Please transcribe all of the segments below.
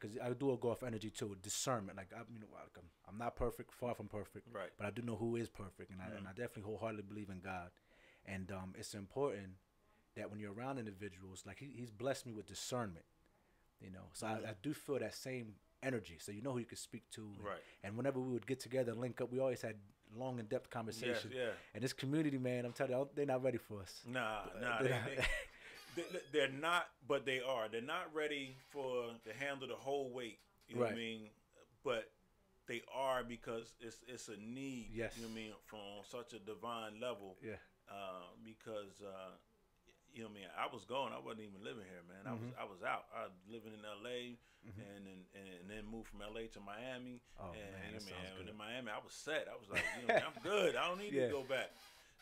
because I do go off energy too. Discernment, like I'm not perfect, far from perfect, right? But I do know who is perfect, and I definitely wholeheartedly believe in God, and it's important that when you're around individuals, like he's blessed me with discernment, So I do feel that same energy, so you know who you could speak to, right? And whenever we would get together and link up, we always had long in-depth conversation. Yes, yeah. And this community, man, I'm telling you, they're not ready for us. Nah, they're not, but they are. They're not ready to handle the whole weight. You know what I mean? But they are, because it's a need. Yes. You know what I mean? From such a divine level. Yeah. Because you know what I mean? I was gone. I wasn't even living here, man. I was out. I was living in L.A. And then moved from L.A. to Miami. Oh, and man, that sounds good. And in Miami, I was set. I was like, I'm good. I don't need to go back.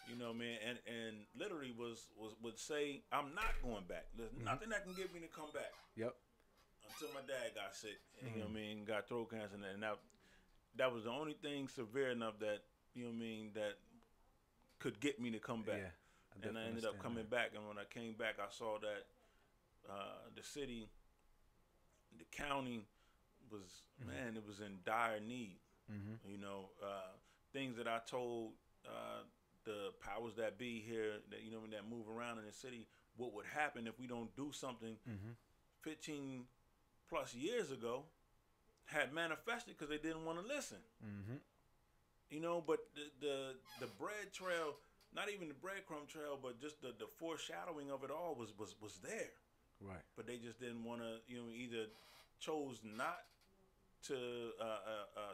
You know, man, and literally would say, I'm not going back. There's nothing that can get me to come back. Yep. Until my dad got sick, you know what I mean, got throat cancer, and that was the only thing severe enough that, you know what I mean, that could get me to come back. Yeah, and I ended up coming back, and when I came back, I saw that the city, the county was, man, it was in dire need. You know, things that I told the powers that be here, that that move around in the city, what would happen if we don't do something 15 plus years ago, had manifested, because they didn't want to listen. But the bread trail, not even the breadcrumb trail, but just the foreshadowing of it all was there. Right. But they just didn't want to, either chose not to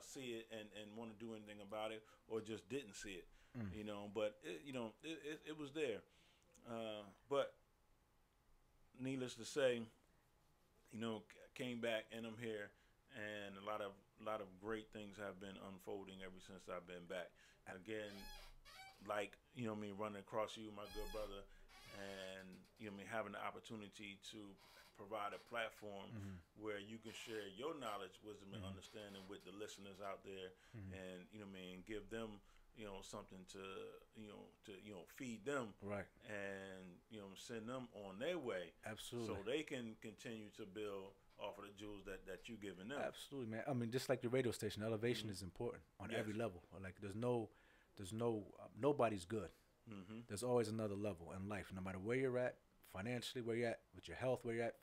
see it and want to do anything about it, or just didn't see it. But it was there. But needless to say, came back, and I'm here, and a lot of great things have been unfolding ever since I've been back. And again, like running across you, my good brother, and having the opportunity to provide a platform where you can share your knowledge, wisdom, and understanding with the listeners out there, and give them something to feed them, right, and send them on their way. Absolutely. So they can continue to build off of the jewels that you giving them. Absolutely, man. I mean, just like the radio station, elevation is important on every level. Like nobody's good. There's always another level in life, no matter where you're at financially, where you're at with your health, where you're at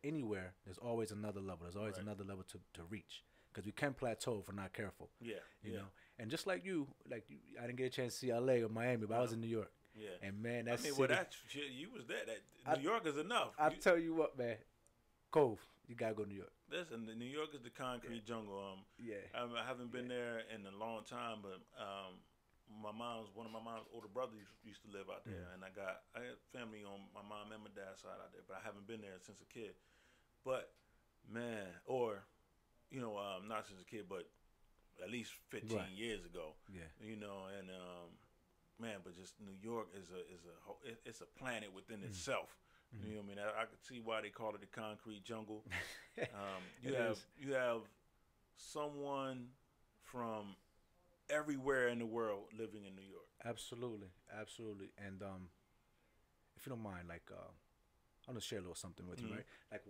anywhere. There's always another level. There's always another level to reach. Because we can plateau if we're not careful. You know, and just like you, I didn't get a chance to see LA or Miami, but I was in New York. Yeah, and man, that's you was there. New York is enough. I tell you what, man, Cove, you gotta go to New York. Listen, New York is the concrete jungle. I haven't been there in a long time, but one of my mom's older brothers used to live out there, and I had family on my mom and my dad's side out there, but I haven't been there since a kid. But man, not since a kid, but at least 15 years ago. And man, but just New York it's a planet within itself. You know what I mean? I could see why they call it the concrete jungle. You have someone from everywhere in the world living in New York. Absolutely. And if you don't mind, I'm gonna share a little something with you, right? Like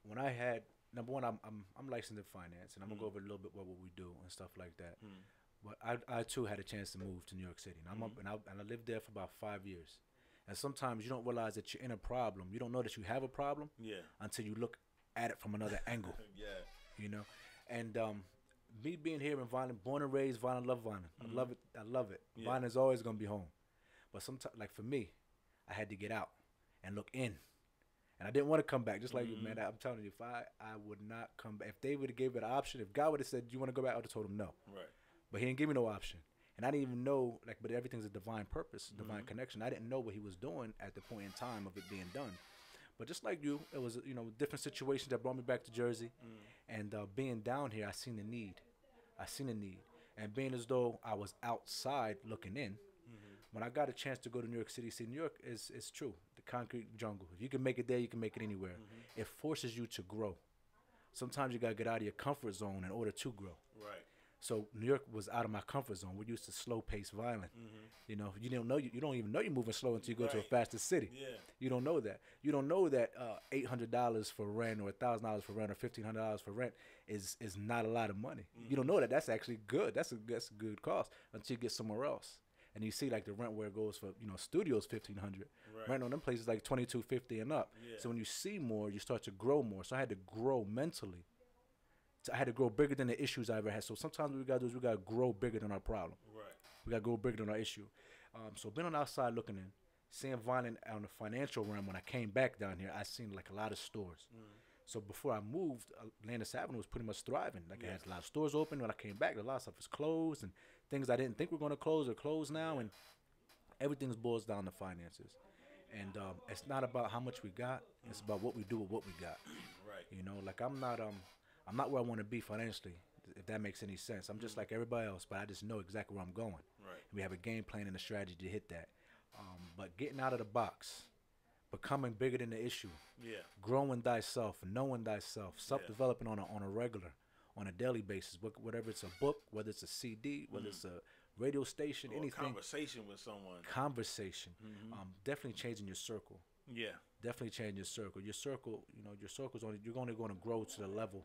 when I had, number one, I'm licensed in finance, and I'm gonna go over a little bit what we do and stuff like that. But I too had a chance to move to New York City, and I'm up, and I lived there for about 5 years. And sometimes you don't realize that you're in a problem. You don't know that you have a problem until you look at it from another angle. And me being here in Violent, born and raised Violent, love Violent. I love it. Violent is always gonna be home. But sometimes, like for me, I had to get out and look in. And I didn't want to come back, just like you, man. I'm telling you, if I would not come back. If they would have gave it an option, if God would have said, do you want to go back, I would have told him no. Right. But he didn't give me no option. And I didn't even know, but everything's a divine purpose, divine connection. I didn't know what he was doing at the point in time of it being done. But just like you, it was, different situations that brought me back to Jersey. And being down here, I seen the need. And being as though I was outside looking in, when I got a chance to go to New York City, see, New York is true, the concrete jungle. If you can make it there, you can make it anywhere. It forces you to grow. Sometimes you got to get out of your comfort zone in order to grow. Right. So New York was out of my comfort zone. We're used to slow paced violent. Mm-hmm. You know, you don't even know you're moving slow until you go to a Right. faster city. Yeah. You don't know that. You don't know that $800 for rent or $1,000 for rent or $1,500 for rent is not a lot of money. You don't know that that's actually good. That's a good cost until you get somewhere else. And you see like the rent where it goes for, you know, studios $1,500. Right. Rent on them places like $2,250 and up. Yeah. So when you see more, you start to grow more. So I had to grow mentally. So I had to grow bigger than the issues I ever had. So sometimes what we gotta do is we gotta grow bigger than our problem. Right. We gotta grow bigger than our issue. So being on the outside looking in, seeing violent on the financial realm. When I came back down here, I seen like a lot of stores. So before I moved, Landis Avenue was pretty much thriving. Like it had a lot of stores open. When I came back, a lot of stuff was closed, and things I didn't think were going to close are closed now. And everything boils down to finances. And it's not about how much we got. It's about what we do with what we got. Right. You know, like I'm not where I want to be financially, if that makes any sense. I'm just like everybody else, but I just know exactly where I'm going. Right. We have a game plan and a strategy to hit that. But getting out of the box, becoming bigger than the issue, Yeah. growing thyself, knowing thyself, self-developing on a regular, on a daily basis, whether it's a book, whether it's a CD, whether it's a radio station, Or a anything. conversation with someone. Conversation. Definitely changing your circle. Yeah. Definitely change your circle. Your circle, you know, your circle's only, you're only going to grow to the level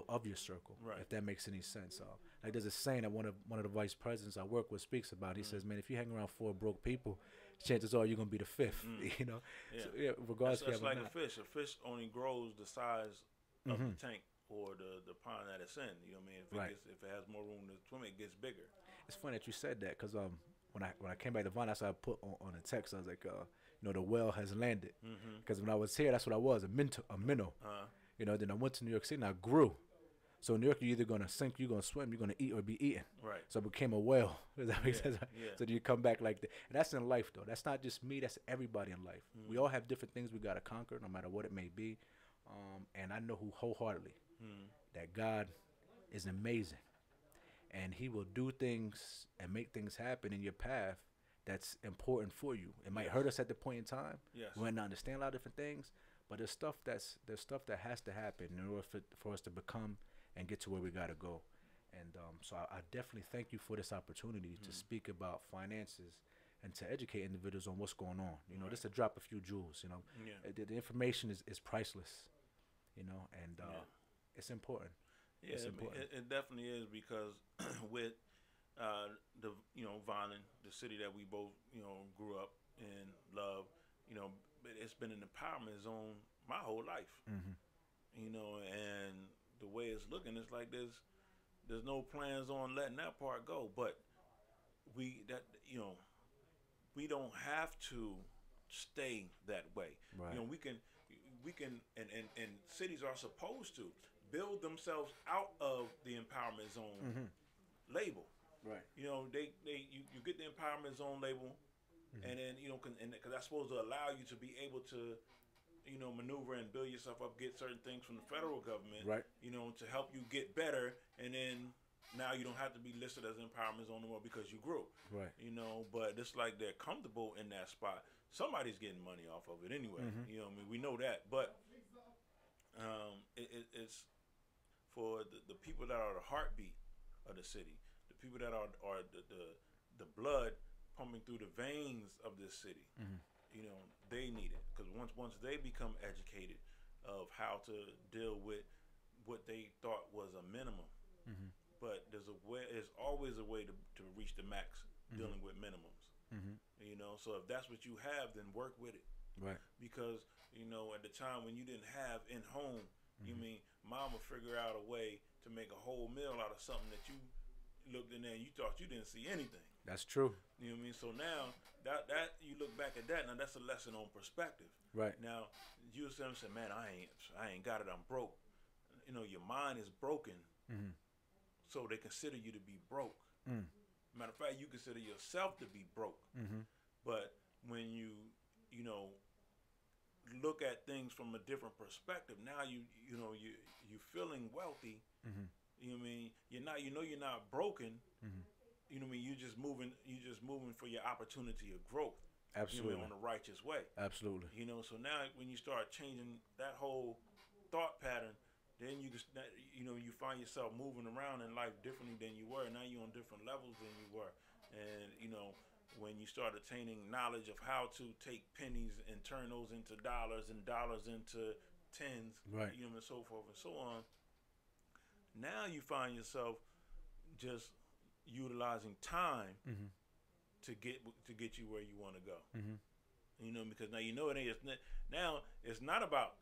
of your circle, Right. if that makes any sense. Like there's a saying that one of the vice presidents I work with speaks about. He says, man, if you hang around 4 broke people, chances are you're going to be the 5th, you know? Yeah. So, yeah, regardless That's if you have like or a not. fish. A fish only grows the size of the tank or the pond that it's in. You know what I mean? If it, Right. if it has more room to swim, it gets bigger. It's funny that you said that because when I came back to Vine, that's what I put on a text. I was like, you know, the whale has landed. Because when I was here, that's what I was, a minnow. You know, then I went to New York City and I grew. So in New York, you're either going to sink, you're going to swim, you're going to eat or be eaten. Right. So I became a whale. Does that make sense? Yeah. So you come back like that. And that's in life, though. That's not just me. That's everybody in life. We all have different things we got to conquer, no matter what it may be. And I know wholeheartedly that God is amazing. And he will do things and make things happen in your path that's important for you. It might hurt us at the point in time. Yes. We might not understand a lot of different things. But there's stuff that has to happen in order for us to become and get to where we got to go. And so I definitely thank you for this opportunity to speak about finances and to educate individuals on what's going on. You know, just to drop a few jewels, you know. Yeah. The information is priceless, you know, and it's important. Yeah, It's important. it definitely is because with the Violin, the city that we both grew up in, love, it's been an empowerment zone my whole life. You know, and the way it's looking, it's like there's no plans on letting that part go, but we don't have to stay that way. Right. You know, we can and cities are supposed to build themselves out of the empowerment zone label. Right. You know, you get the empowerment zone label, and then because that's supposed to allow you to be able to maneuver and build yourself up, get certain things from the federal government, Right. To help you get better, and then now you don't have to be listed as empowerment zone anymore because you grew. Right. But it's like they're comfortable in that spot. Somebody's getting money off of it anyway. You know what I mean? We know that, but it's for the people that are the heartbeat of the city, the people that are the blood pumping through the veins of this city. They need it because once they become educated of how to deal with what they thought was a minimum, but there's always a way to reach the max dealing with minimums. So if that's what you have, then work with it. Right. Because at the time when you didn't have in home, you mean mom would figure out a way to make a whole meal out of something that you looked in there and you thought you didn't see anything. That's true. You know what I mean? So now that you look back at that, now that's a lesson on perspective. Right. Now you say, man, I ain't got it. I'm broke. Your mind is broken, so they consider you to be broke. Matter of fact, you consider yourself to be broke. But when you look at things from a different perspective, now you feeling wealthy. You know what I mean? You're not broken. You know what I mean? You're just moving for your opportunity of growth. Absolutely. On the righteous way. Absolutely. So now when you start changing that whole thought pattern then you find yourself moving around in life differently than you were. Now you're on different levels than you were, and when you start attaining knowledge of how to take pennies and turn those into dollars and dollars into tens, right, and so forth and so on. Now you find yourself just utilizing time to get you where you want to go. Because now it ain't. Now it's not about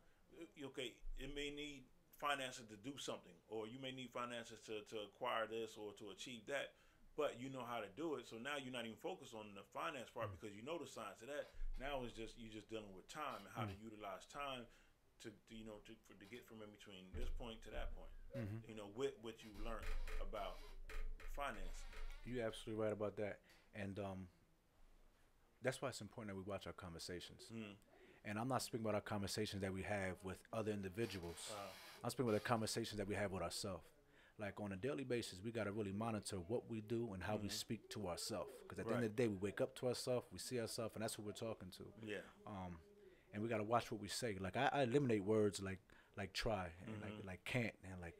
okay. It may need finances to do something, or you may need finances to acquire this or to achieve that, but you know how to do it. So now you're not even focused on the finance part because you know the science of that. Now it's just you're just dealing with time and how to utilize time to get from in between this point to that point. With what you learned about finance. You're absolutely right about that, and that's why it's important that we watch our conversations. And I'm not speaking about our conversations that we have with other individuals. I'm speaking about the conversations that we have with ourselves. Like on a daily basis, we got to really monitor what we do and how we speak to ourselves. Because at the end of the day, we wake up to ourselves, we see ourselves, and that's who we're talking to. Yeah. And we got to watch what we say. Like I eliminate words like try and like can't and like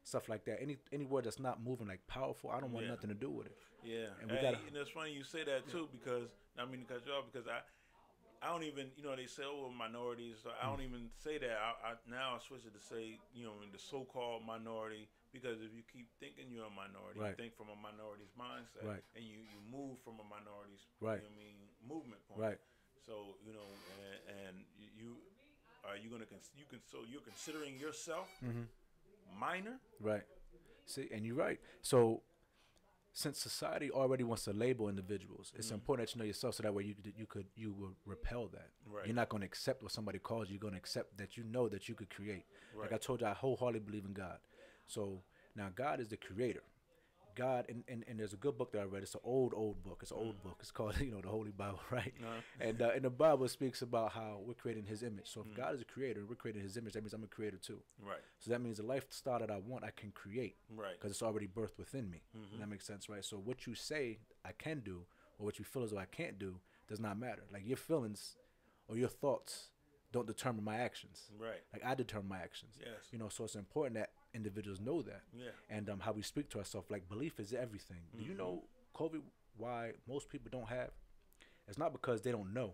stuff like that. Any word that's not moving like powerful, I don't want nothing to do with it. Yeah. And we gotta. And it's funny you say that too because I mean to cut you off because I don't even, they say, minorities. So I don't even say that. Now I switch it to say, the so-called minority, because if you keep thinking you're a minority, you think from a minority's mindset, and you move from a minority's, movement point. Right. So, and you're considering yourself minor? Right. See, and you're right. So, since society already wants to label individuals, it's important that you know yourself so that way you will repel that. Right. You're not going to accept what somebody calls you. You're going to accept that you know that you could create. Like I told you, I wholeheartedly believe in God. So now God is the creator. God, and there's a good book that I read. It's an old book. It's an old book. It's called, the Holy Bible, right? And in the Bible, it speaks about how we're creating His image. So if God is a creator, we're creating His image. That means I'm a creator too. Right. So that means the lifestyle that I want, I can create. Right. Because it's already birthed within me. That makes sense, right? So what you say I can do, or what you feel as though I can't do, does not matter. Like your feelings or your thoughts don't determine my actions. Right. Like I determine my actions. Yes. So it's important that individuals know that. Yeah. And how we speak to ourselves, like belief is everything. Do you know, COVID, why most people don't have? It's not because they don't know.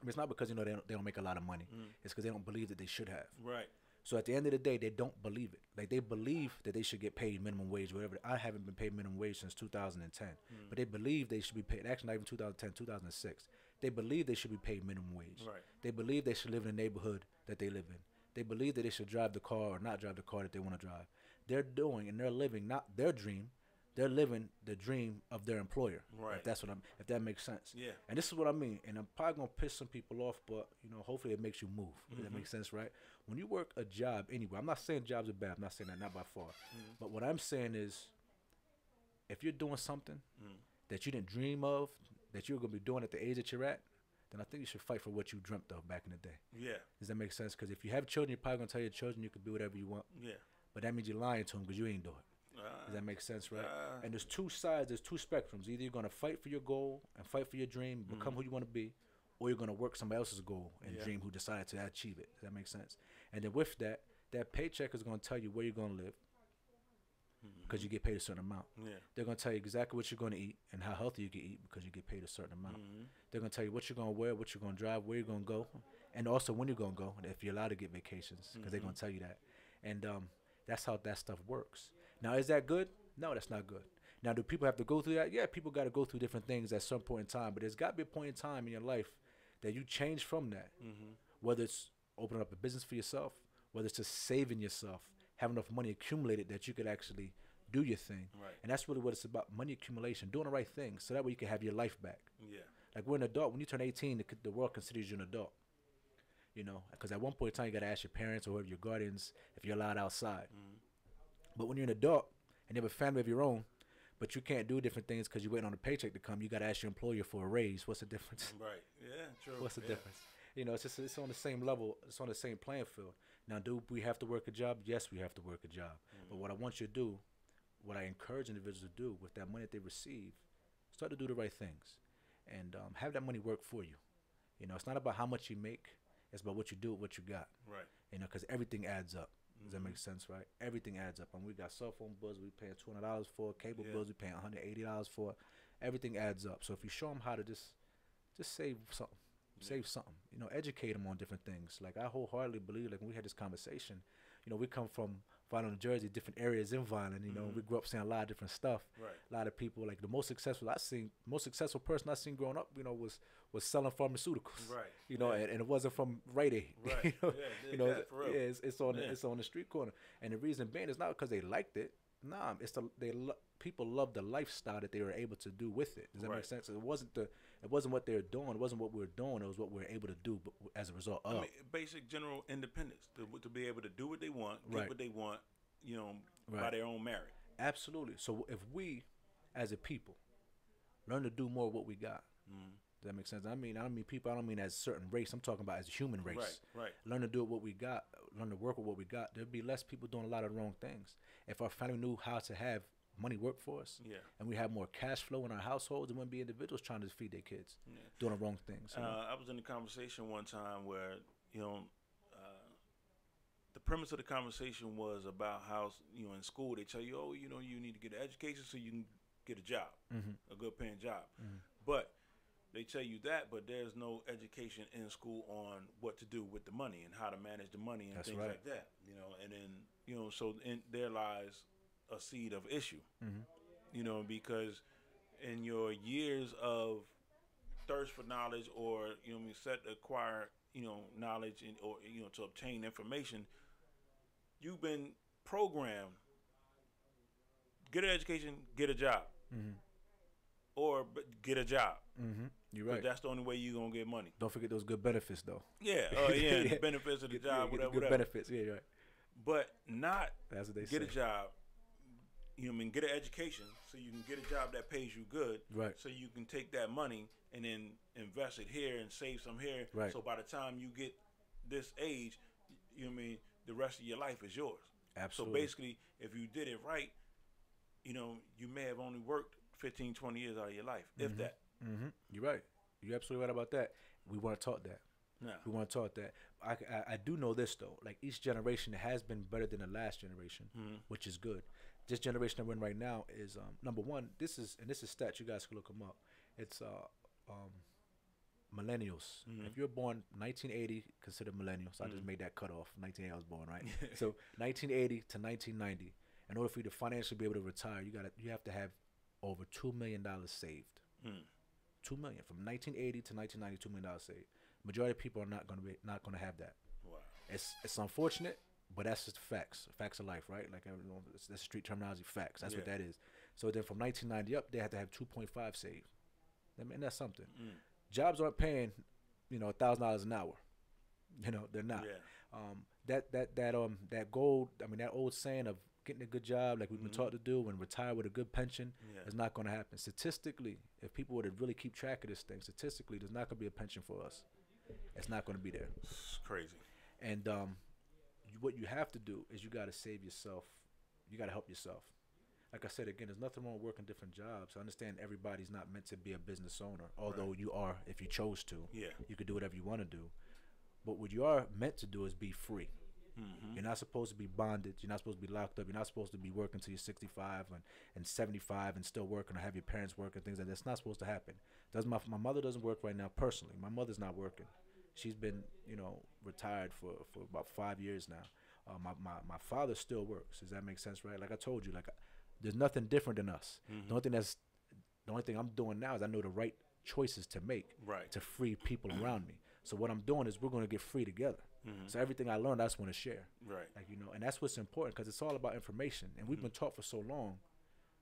I mean, it's not because, they don't make a lot of money. It's because they don't believe that they should have. Right. So at the end of the day, they don't believe it. Like they believe that they should get paid minimum wage, whatever. I haven't been paid minimum wage since 2010. But they believe they should be paid, actually not even 2010, 2006. They believe they should be paid minimum wage. Right. They believe they should live in the neighborhood that they live in. They believe that they should drive the car or not drive the car that they want to drive. They're doing and they're living not their dream, they're living the dream of their employer. Right. If that makes sense. Yeah. And this is what I mean. And I'm probably gonna piss some people off, but hopefully it makes you move. If that makes sense, right? When you work a job anywhere, I'm not saying jobs are bad. I'm not saying that, not by far. But what I'm saying is, if you're doing something that you didn't dream of, that you're gonna be doing at the age that you're at, then I think you should fight for what you dreamt of back in the day. Yeah. Does that make sense? Because if you have children, you're probably going to tell your children you can do whatever you want. Yeah. But that means you're lying to them because you ain't do it. Does that make sense, right? And there's two sides, there's two spectrums. Either you're going to fight for your goal and fight for your dream, become who you want to be, or you're going to work somebody else's goal and dream who decided to achieve it. Does that make sense? And then with that, that paycheck is going to tell you where you're going to live because you get paid a certain amount. Yeah. They're going to tell you exactly what you're going to eat and how healthy you can eat because you get paid a certain amount. They're going to tell you what you're going to wear, what you're going to drive, where you're going to go, and also when you're going to go, if you're allowed to get vacations, because they're going to tell you that. And that's how that stuff works. Now, is that good? No, that's not good. Now, do people have to go through that? Yeah, people got to go through different things at some point in time, but there's got to be a point in time in your life that you change from that, whether it's opening up a business for yourself, whether it's just saving yourself, have enough money accumulated that you could actually do your thing. Right. And that's really what it's about, money accumulation, doing the right thing, so that way you can have your life back. Yeah. Like we're an adult. When you turn 18, the world considers you an adult. Because at one point in time, you got to ask your parents or your guardians if you're allowed outside. But when you're an adult and you have a family of your own, but you can't do different things because you're waiting on a paycheck to come, you got to ask your employer for a raise. What's the difference? Right. Yeah, true. What's the difference? It's on the same level. It's on the same playing field. Now, do we have to work a job? Yes, we have to work a job. But what I want you to do, what I encourage individuals to do with that money that they receive, start to do the right things and have that money work for you. It's not about how much you make. It's about what you do with what you got. Right. Because everything adds up. Does that make sense, right? Everything adds up. And we got cell phone bills we paying $200 for, cable bills we paying $180 for. Everything adds up. So if you show them how to just save something, save something, you know, educate them on different things. Like I wholeheartedly believe, like when we had this conversation, you know, we come from Violent, New Jersey, different areas in Violent, you know, we grew up seeing a lot of different stuff. Right. A lot of people, like the most successful person I seen growing up, you know, was selling pharmaceuticals. Right. You know, and it wasn't from Rite Aid. Right. You know, Yeah, you know, for real. it's on the street corner. And the reason being is not because they liked it. Nah, it's people love the lifestyle that they were able to do with it. Does that make sense? It wasn't what they were doing. It wasn't what we were doing. It was what we were able to do as a result of. I mean, basic general independence to be able to do what they want, get what they want, you know, by their own merit. Absolutely. So if we, as a people, learn to do more of what we got, does that make sense? I don't mean people. I don't mean as a certain race. I'm talking about as a human race. Right. Learn to do what we got. Learn to work with what we got. There'd be less people doing a lot of the wrong things. If our family knew how to have money work for us, and we have more cash flow in our households, there wouldn't be individuals trying to feed their kids doing the wrong things. I was in a conversation one time where, you know, the premise of the conversation was about how, you know, in school they tell you, oh, you know, you need to get an education so you can get a job, a good paying job. But they tell you that, but there's no education in school on what to do with the money and how to manage the money and things like that. You know, and then, you know, so there lies a seed of issue, you know, because in your years of thirst for knowledge, or, you know, set to acquire, you know, knowledge or, you know, to obtain information, you've been programmed, get an education, get a job, or get a job. You're right. But that's the only way you're gonna get money. Don't forget those good benefits, though. Yeah, the benefits of the job, whatever. Good benefits, yeah, right. But not that's what they get say. A job. You know what I mean? Get an education so you can get a job that pays you good. Right. So you can take that money and then invest it here and save some here. Right. So by the time you get this age, you know what I mean, the rest of your life is yours. Absolutely. So basically, if you did it right, you know, you may have only worked 15, 20 years out of your life, if that. You're right. You're absolutely right about that. We weren't taught that. No. We weren't taught that. I do know this, though. Like, each generation has been better than the last generation, which is good. This generation that we're in right now is, number one, this is stats. You guys can look them up. It's millennials. If you're born 1980, considered millennials. I just made that cutoff. 1980 I was born, right? So 1980 to 1990. In order for you to financially be able to retire, you have to have over $2 million saved. $2 million from 1980 to 1990. $2 million saved. Majority of people are not going to have that. Wow. It's unfortunate, but that's just facts. Facts of life, right? Like, you know, that's street terminology. Facts. That's what that is. So then from 1990 up, they have to have 2.5 saved. I mean, that's something. Jobs aren't paying, you know, $1,000 an hour. You know, they're not. That gold. I mean, that old saying of getting a good job, like we've been taught to do, and retire with a good pension, is not going to happen. Statistically, if people were to really keep track of this thing, statistically, there's not going to be a pension for us. It's not going to be there. It's crazy. And what you have to do is you got to save yourself. You got to help yourself. Like I said, again, there's nothing wrong with working different jobs. I understand everybody's not meant to be a business owner, although you are if you chose to. Yeah. You could do whatever you want to do. But what you are meant to do is be free. You're not supposed to be bonded. You're not supposed to be locked up. You're not supposed to be working till you're 65 and 75 and still working, or have your parents working, things like that. That's not supposed to happen. My mother doesn't work right now personally. My mother's not working. She's been, you know, retired for about 5 years now. My father still works. Does that make sense, right? Like I told you, like there's nothing different than us. The only thing I'm doing now is I know the right choices to make to free people around me. So what I'm doing is we're going to get free together. So everything I learned, I just want to share. Right. Like, you know, and that's what's important, because it's all about information. And we've been taught for so long.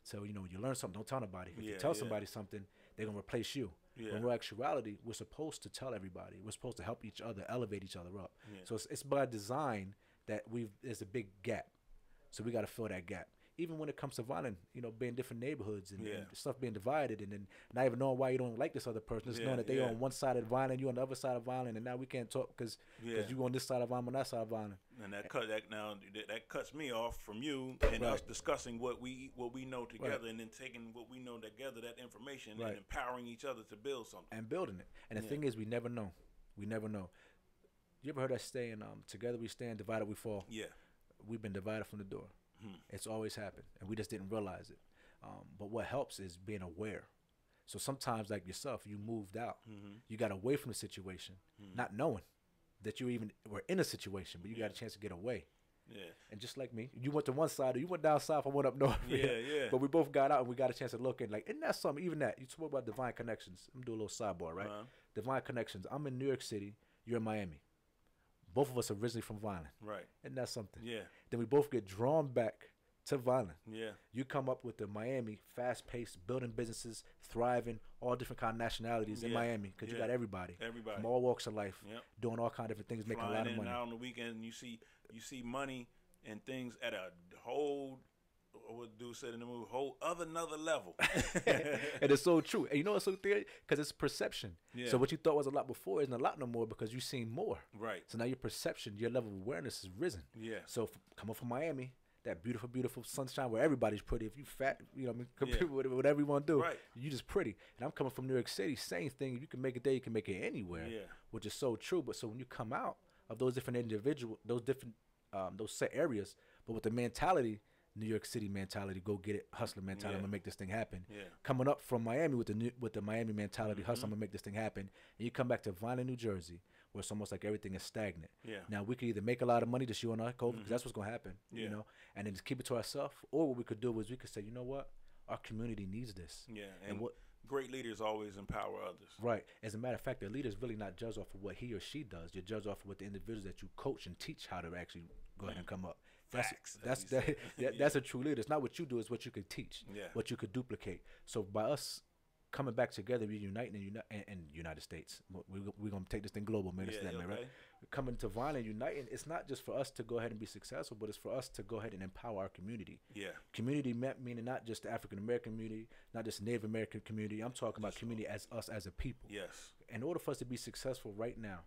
So, you know, you learn something, don't tell nobody. If you tell somebody something, they're going to replace you. When in actuality, we're supposed to tell everybody. We're supposed to help each other, elevate each other up. So it's by design that there's a big gap. So we got to fill that gap. Even when it comes to violence, you know, being different neighborhoods and stuff being divided, and then not even knowing why you don't like this other person, just knowing that they on one side of violence, you on the other side of violence, and now we can't talk because you on this side of violence, on that side of violence. And that cuts me off from you and us discussing what we know together, and then taking what we know together, that information, and empowering each other to build something. And building it. And the thing is, we never know. We never know. You ever heard us saying, together we stand, divided we fall? Yeah. we've been divided from the door. It's always happened, and we just didn't realize it. But what helps is being aware. So sometimes, like yourself, you moved out. You got away from the situation, not knowing that you even were in a situation, but you got a chance to get away. Yeah. And just like me, you went to one side, or you went down south, I went up north. Yeah. But we both got out, and we got a chance to look in. Like, isn't that something? Even that. You talk about divine connections. I'm doing a little sidebar, right? Divine connections. I'm in New York City. You're in Miami. Both of us are originally from Violent. Right. Isn't that something? Yeah. Then we both get drawn back to Violent. Yeah. You come up with the Miami, fast-paced, building businesses, thriving, all different kind of nationalities in Miami, because you got everybody from all walks of life, doing all kind of different things, making a lot of money. Flying in and out on the weekend, and you see money and things at a whole, what dude said in the movie, another level. And it's so true. And you know what's so theory? Because it's perception. Yeah. So what you thought was a lot before isn't a lot no more, because you've seen more. Right. So now your perception, your level of awareness is risen. Yeah. So coming from Miami, that beautiful, beautiful sunshine where everybody's pretty. If you fat, you know what I mean, compare with whatever you want to do, you just pretty. And I'm coming from New York City, same thing. You can make it there, you can make it anywhere, which is so true. But so when you come out of those different individuals, those different, those set areas, but with the mentality, New York City mentality, go get it, hustler mentality, I'm gonna make this thing happen. Yeah. Coming up from Miami with the Miami mentality, hustle, I'm gonna make this thing happen. And you come back to Violent, New Jersey, where it's almost like everything is stagnant. Yeah. Now we could either make a lot of money, just you and I, because that's what's gonna happen. You know, and then just keep it to ourselves. Or what we could do is we could say, you know what, our community needs this. Yeah. And what great leaders always empower others. Right. As a matter of fact, the leader is really not judged off of what he or she does. You're judged off of what the individuals that you coach and teach how to actually go ahead and come up. That's a true leader. It's not what you do; it's what you could teach, what you could duplicate. So by us coming back together, we uniting in United States. We're gonna take this thing global, man. Right? Coming to Violent, uniting. It's not just for us to go ahead and be successful, but it's for us to go ahead and empower our community. Yeah, community meaning not just the African American community, not just the Native American community. I'm talking about community as us as a people. Yes. In order for us to be successful right now,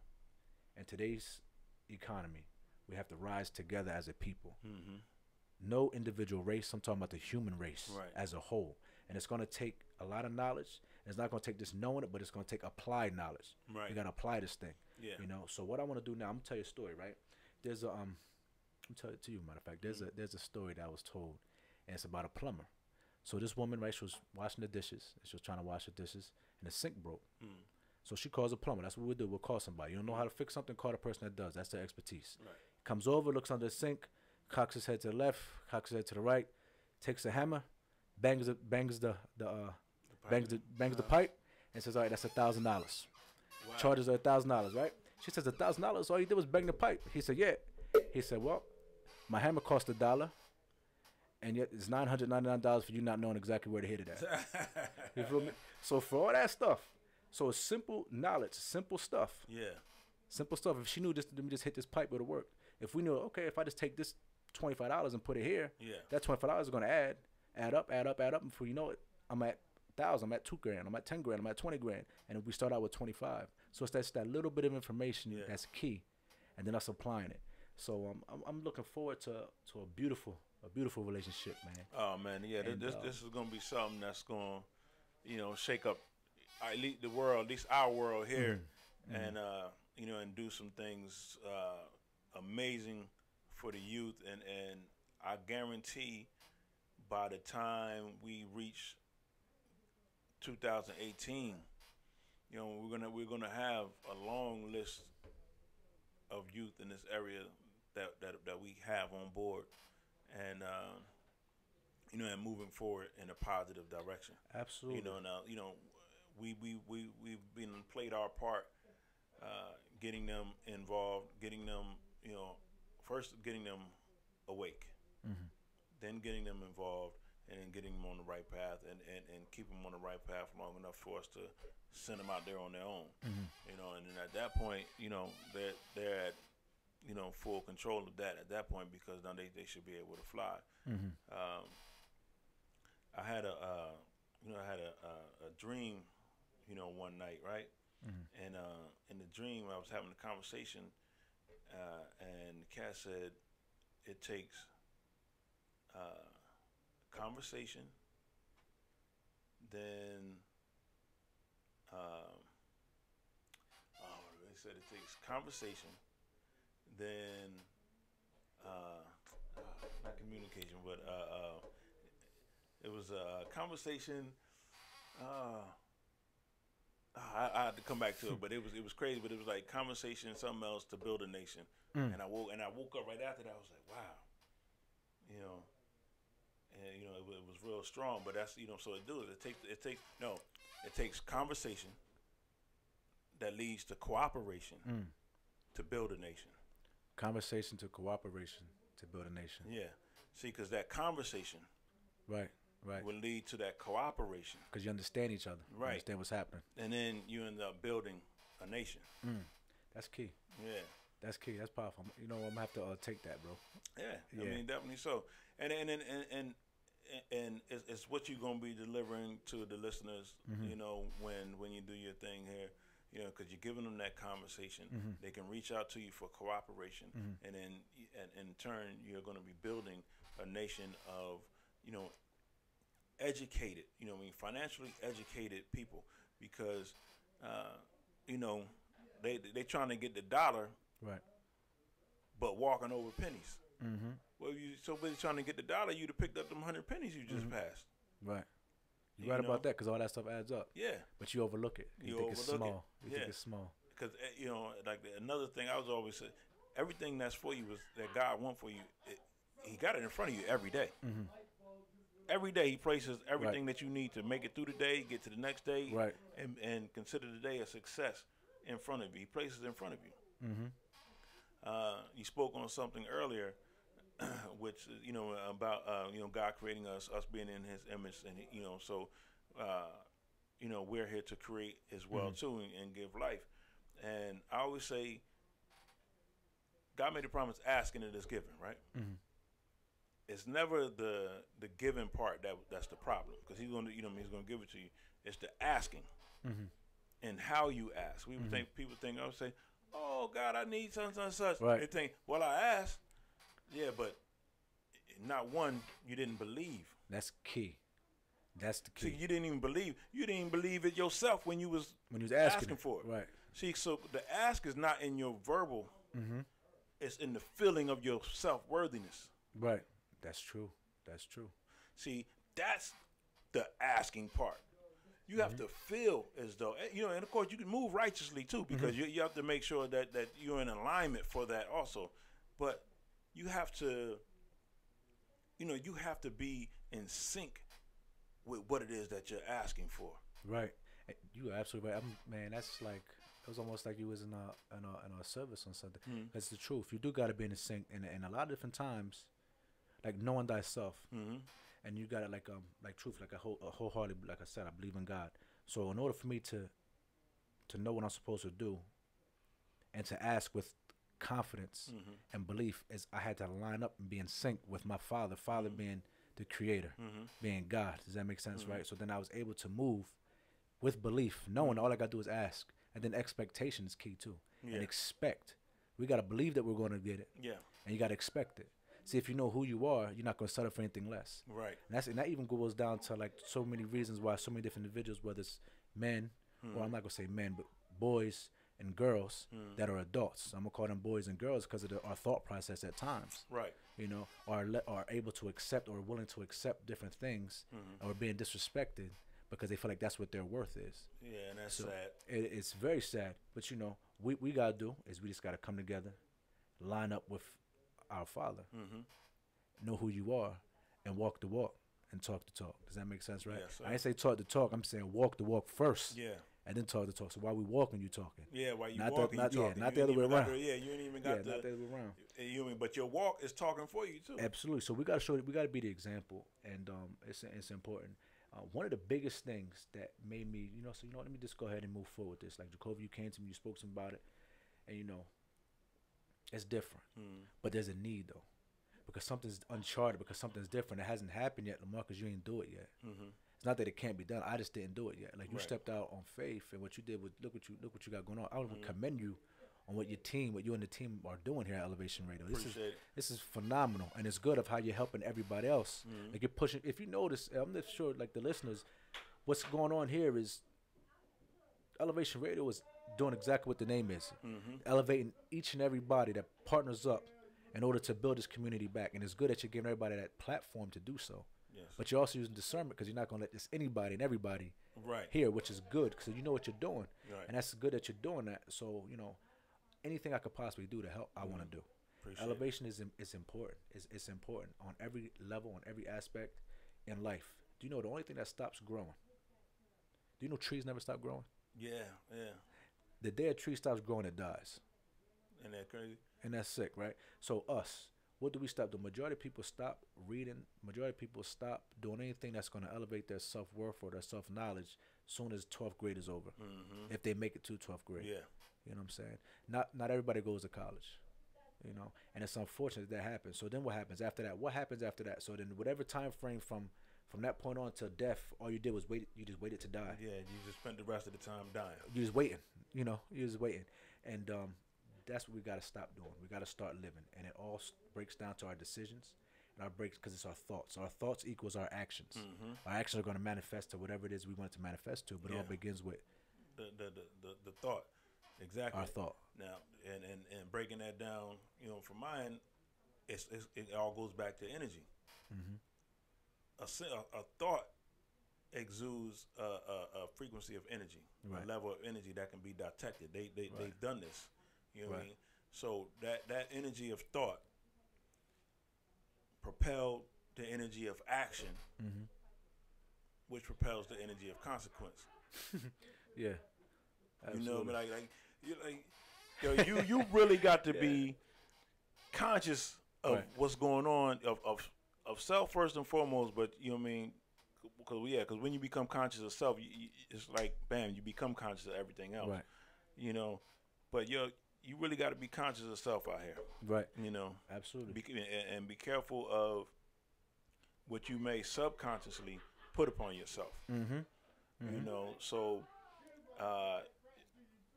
in today's economy, we have to rise together as a people. No individual race. I'm talking about the human race as a whole. And it's going to take a lot of knowledge. It's not going to take just knowing it, but it's going to take applied knowledge. Right. You got to apply this thing. Yeah. You know. So what I want to do now, I'm gonna tell you a story. Right. There's a I'm tell it to you. Matter of fact, there's a story that I was told, and it's about a plumber. So this woman, right, she was washing the dishes. She was trying to wash the dishes, and the sink broke. So she calls a plumber. That's what we do. We'll call somebody. You don't know how to fix something, call the person that does. That's their expertise. Right. Comes over, looks under the sink, cocks his head to the left, cocks his head to the right, takes a hammer, bangs the pipe, and says, "All right, that's $1,000." Wow. Charges her $1,000, right? She says, $1,000. All you did was bang the pipe. He said, "Yeah." He said, "Well, my hammer cost $1, and yet it's $999 for you not knowing exactly where to hit it at." You feel me? So for all that stuff, so it's simple knowledge, simple stuff. Yeah. Simple stuff. If she knew just let me just hit this pipe, it would work. If we knew, okay, if I just take this $25 and put it here, that $25 is going to add up. And before you know it, I'm at 1,000, I'm at $2,000, I'm at 10 grand, I'm at 20 grand, and if we start out with 25. So it's that little bit of information that's key, and then us applying it. So I'm looking forward to a beautiful relationship, man. Oh man, yeah, and, this is gonna be something that's gonna, shake up at least the world, at least our world here, and and do some things amazing for the youth, and I guarantee by the time we reach 2018, we're gonna have a long list of youth in this area that we have on board, and and moving forward in a positive direction. Absolutely. We've played our part, getting them involved, getting them, first getting them awake, then getting them involved, and getting them on the right path, and keep them on the right path long enough for us to send them out there on their own. And then at that point, they're at full control of that at that point, because now they should be able to fly. I had a dream, one night, right? And in the dream, I was having a conversation, and the cat said, it takes conversation, then they said it takes conversation, then communication, but it was a conversation. I had to come back to it, but it was crazy. But it was like conversation, something else to build a nation. And I woke up right after that. I was like, wow, you know, and you know it was real strong. But that's so it takes conversation that leads to cooperation to build a nation. Conversation to cooperation to build a nation. Yeah, see, because that conversation, right. will lead to that cooperation. Because you understand each other. Right. You understand what's happening. And then you end up building a nation. That's key. Yeah. That's key. That's powerful. You know, I'm going to have to take that, bro. Yeah. I mean, definitely so. And it's what you're going to be delivering to the listeners, you know, when you do your thing here. You know, because you're giving them that conversation. They can reach out to you for cooperation. And then in turn, you're going to be building a nation of, you know, educated, you know, financially educated people, because, you know, they trying to get the dollar, right, but walking over pennies. Well, you so busy trying to get the dollar, you'd have picked up them 100 pennies you just passed. Right. You're right about that, because all that stuff adds up. Yeah. But you overlook it. You think it's small. You think it's small. Because, you know, like another thing I was always saying, everything that's for you, that God wants for you, he got it in front of you every day. Every day he places everything that you need to make it through the day, get to the next day, and consider the day a success in front of you. He places it in front of you. You spoke on something earlier, which, you know, about, you know, God creating us being in his image. And, you know, so, you know, we're here to create as well, too, and give life. And I always say, God made a promise, asking it is given, right? It's never the giving part that's the problem, because he's going to give it to you. It's the asking and how you ask. People think I would say, oh God, I need such and such. Right. They think, well, I asked, yeah, but not one, you didn't believe. That's key. That's the key. See, you didn't even believe. You didn't even believe it yourself when you was asking for it. Right. See, so the ask is not in your verbal. It's in the feeling of your self-worthiness. Right. That's true. That's true. See, that's the asking part. You have to feel as though, you know, and of course you can move righteously too, because you have to make sure that you're in alignment for that also. But you have to, you know, you have to be in sync with what it is that you're asking for. Right. You are absolutely right. Man, that's like, it was almost like you was in a service on something. That's the truth. You do got to be in sync, and a lot of different times, like knowing thyself, and you got it like truth, like a wholehearted, like I said, I believe in God. So in order for me to know what I'm supposed to do, and to ask with confidence and belief, is I had to line up and be in sync with my Father. Father being the Creator, being God. Does that make sense, right? So then I was able to move with belief, knowing all I got to do is ask, and then expectation is key too. And expect. We got to believe that we're going to get it. Yeah. And you got to expect it. See, if you know who you are, you're not going to settle for anything less. Right. And that even goes down to like so many reasons why so many different individuals, whether it's men, or I'm not going to say men, but boys and girls that are adults. I'm going to call them boys and girls because of our thought process at times. Right. You know, are able to accept or willing to accept different things or being disrespected because they feel like that's what their worth is. Yeah, and that's sad. It's very sad. But, you know, we got to do is we just got to come together, line up with our Father, know who you are, and walk the walk and talk the talk. Does that make sense, right? Yes, I ain't say talk the talk. I'm saying walk the walk first. Yeah. And then talk the talk. So while we walking, you talking. Yeah, while you walking, you talking. Yeah, not the other way around. You ain't even got not the other way around. But your walk is talking for you too. Absolutely. So we got to show. We got to be the example, and it's important. One of the biggest things that made me, you know, so let me just go ahead and move forward with this. Like Jacoby, you came to me, you spoke to me about it, and you know, it's different, but there's a need though, because something's uncharted, because something's different. It hasn't happened yet, Lamar, because you ain't do it yet. It's not that it can't be done. I just didn't do it yet. Like you stepped out on faith, and what you did was look what you got going on. I would commend you on what you and the team are doing here at Elev8tion Radio. This is phenomenal, and it's good of how you're helping everybody else. Like you're pushing. If you notice, I'm not sure, like the listeners, what's going on here is Elev8tion Radio is doing exactly what the name is, elevating each and everybody that partners up in order to build this community back. And it's good that you're giving everybody that platform to do so. Yes. But you're also using discernment because you're not going to let just anybody and everybody hear, which is good because you know what you're doing. Right. And that's good that you're doing that. So, you know, anything I could possibly do to help, I want to do. Elevation is important. It's important on every level, on every aspect in life. Do you know the only thing that stops growing? Do you know trees never stop growing? Yeah, yeah. The day a tree stops growing, it dies. Isn't that crazy? And that's sick, right? So us, what do we stop? The majority of people stop reading. Majority of people stop doing anything that's going to elevate their self-worth or their self-knowledge soon as 12th grade is over. If they make it to 12th grade. Yeah. You know what I'm saying? Not everybody goes to college. You know, and it's unfortunate that happens. So then what happens after that? What happens after that? So then whatever time frame from that point on till death, all you did was wait. You just waited to die. Yeah, you just spent the rest of the time dying. You just waiting. You know, you just waiting. And that's what we got to stop doing. We got to start living. And it all breaks down to our decisions and our breaks because it's our thoughts. Our thoughts equals our actions. Our actions are going to manifest to whatever it is we want it to manifest to. But it all begins with the thought. Exactly. Our thought. Now, and breaking that down, you know, for mine, it all goes back to energy. A thought exudes a frequency of energy, a level of energy that can be detected. They've done this. You know what I mean? So that energy of thought propelled the energy of action, which propels the energy of consequence. Yeah. Absolutely. You know, but you really got to be conscious of what's going on of self first and foremost. But you know what I mean, because when you become conscious of self, it's like bam, you become conscious of everything else. Right. You know, but you really got to be conscious of self out here. Right. You know, absolutely. And be careful of what you may subconsciously put upon yourself. You know, so.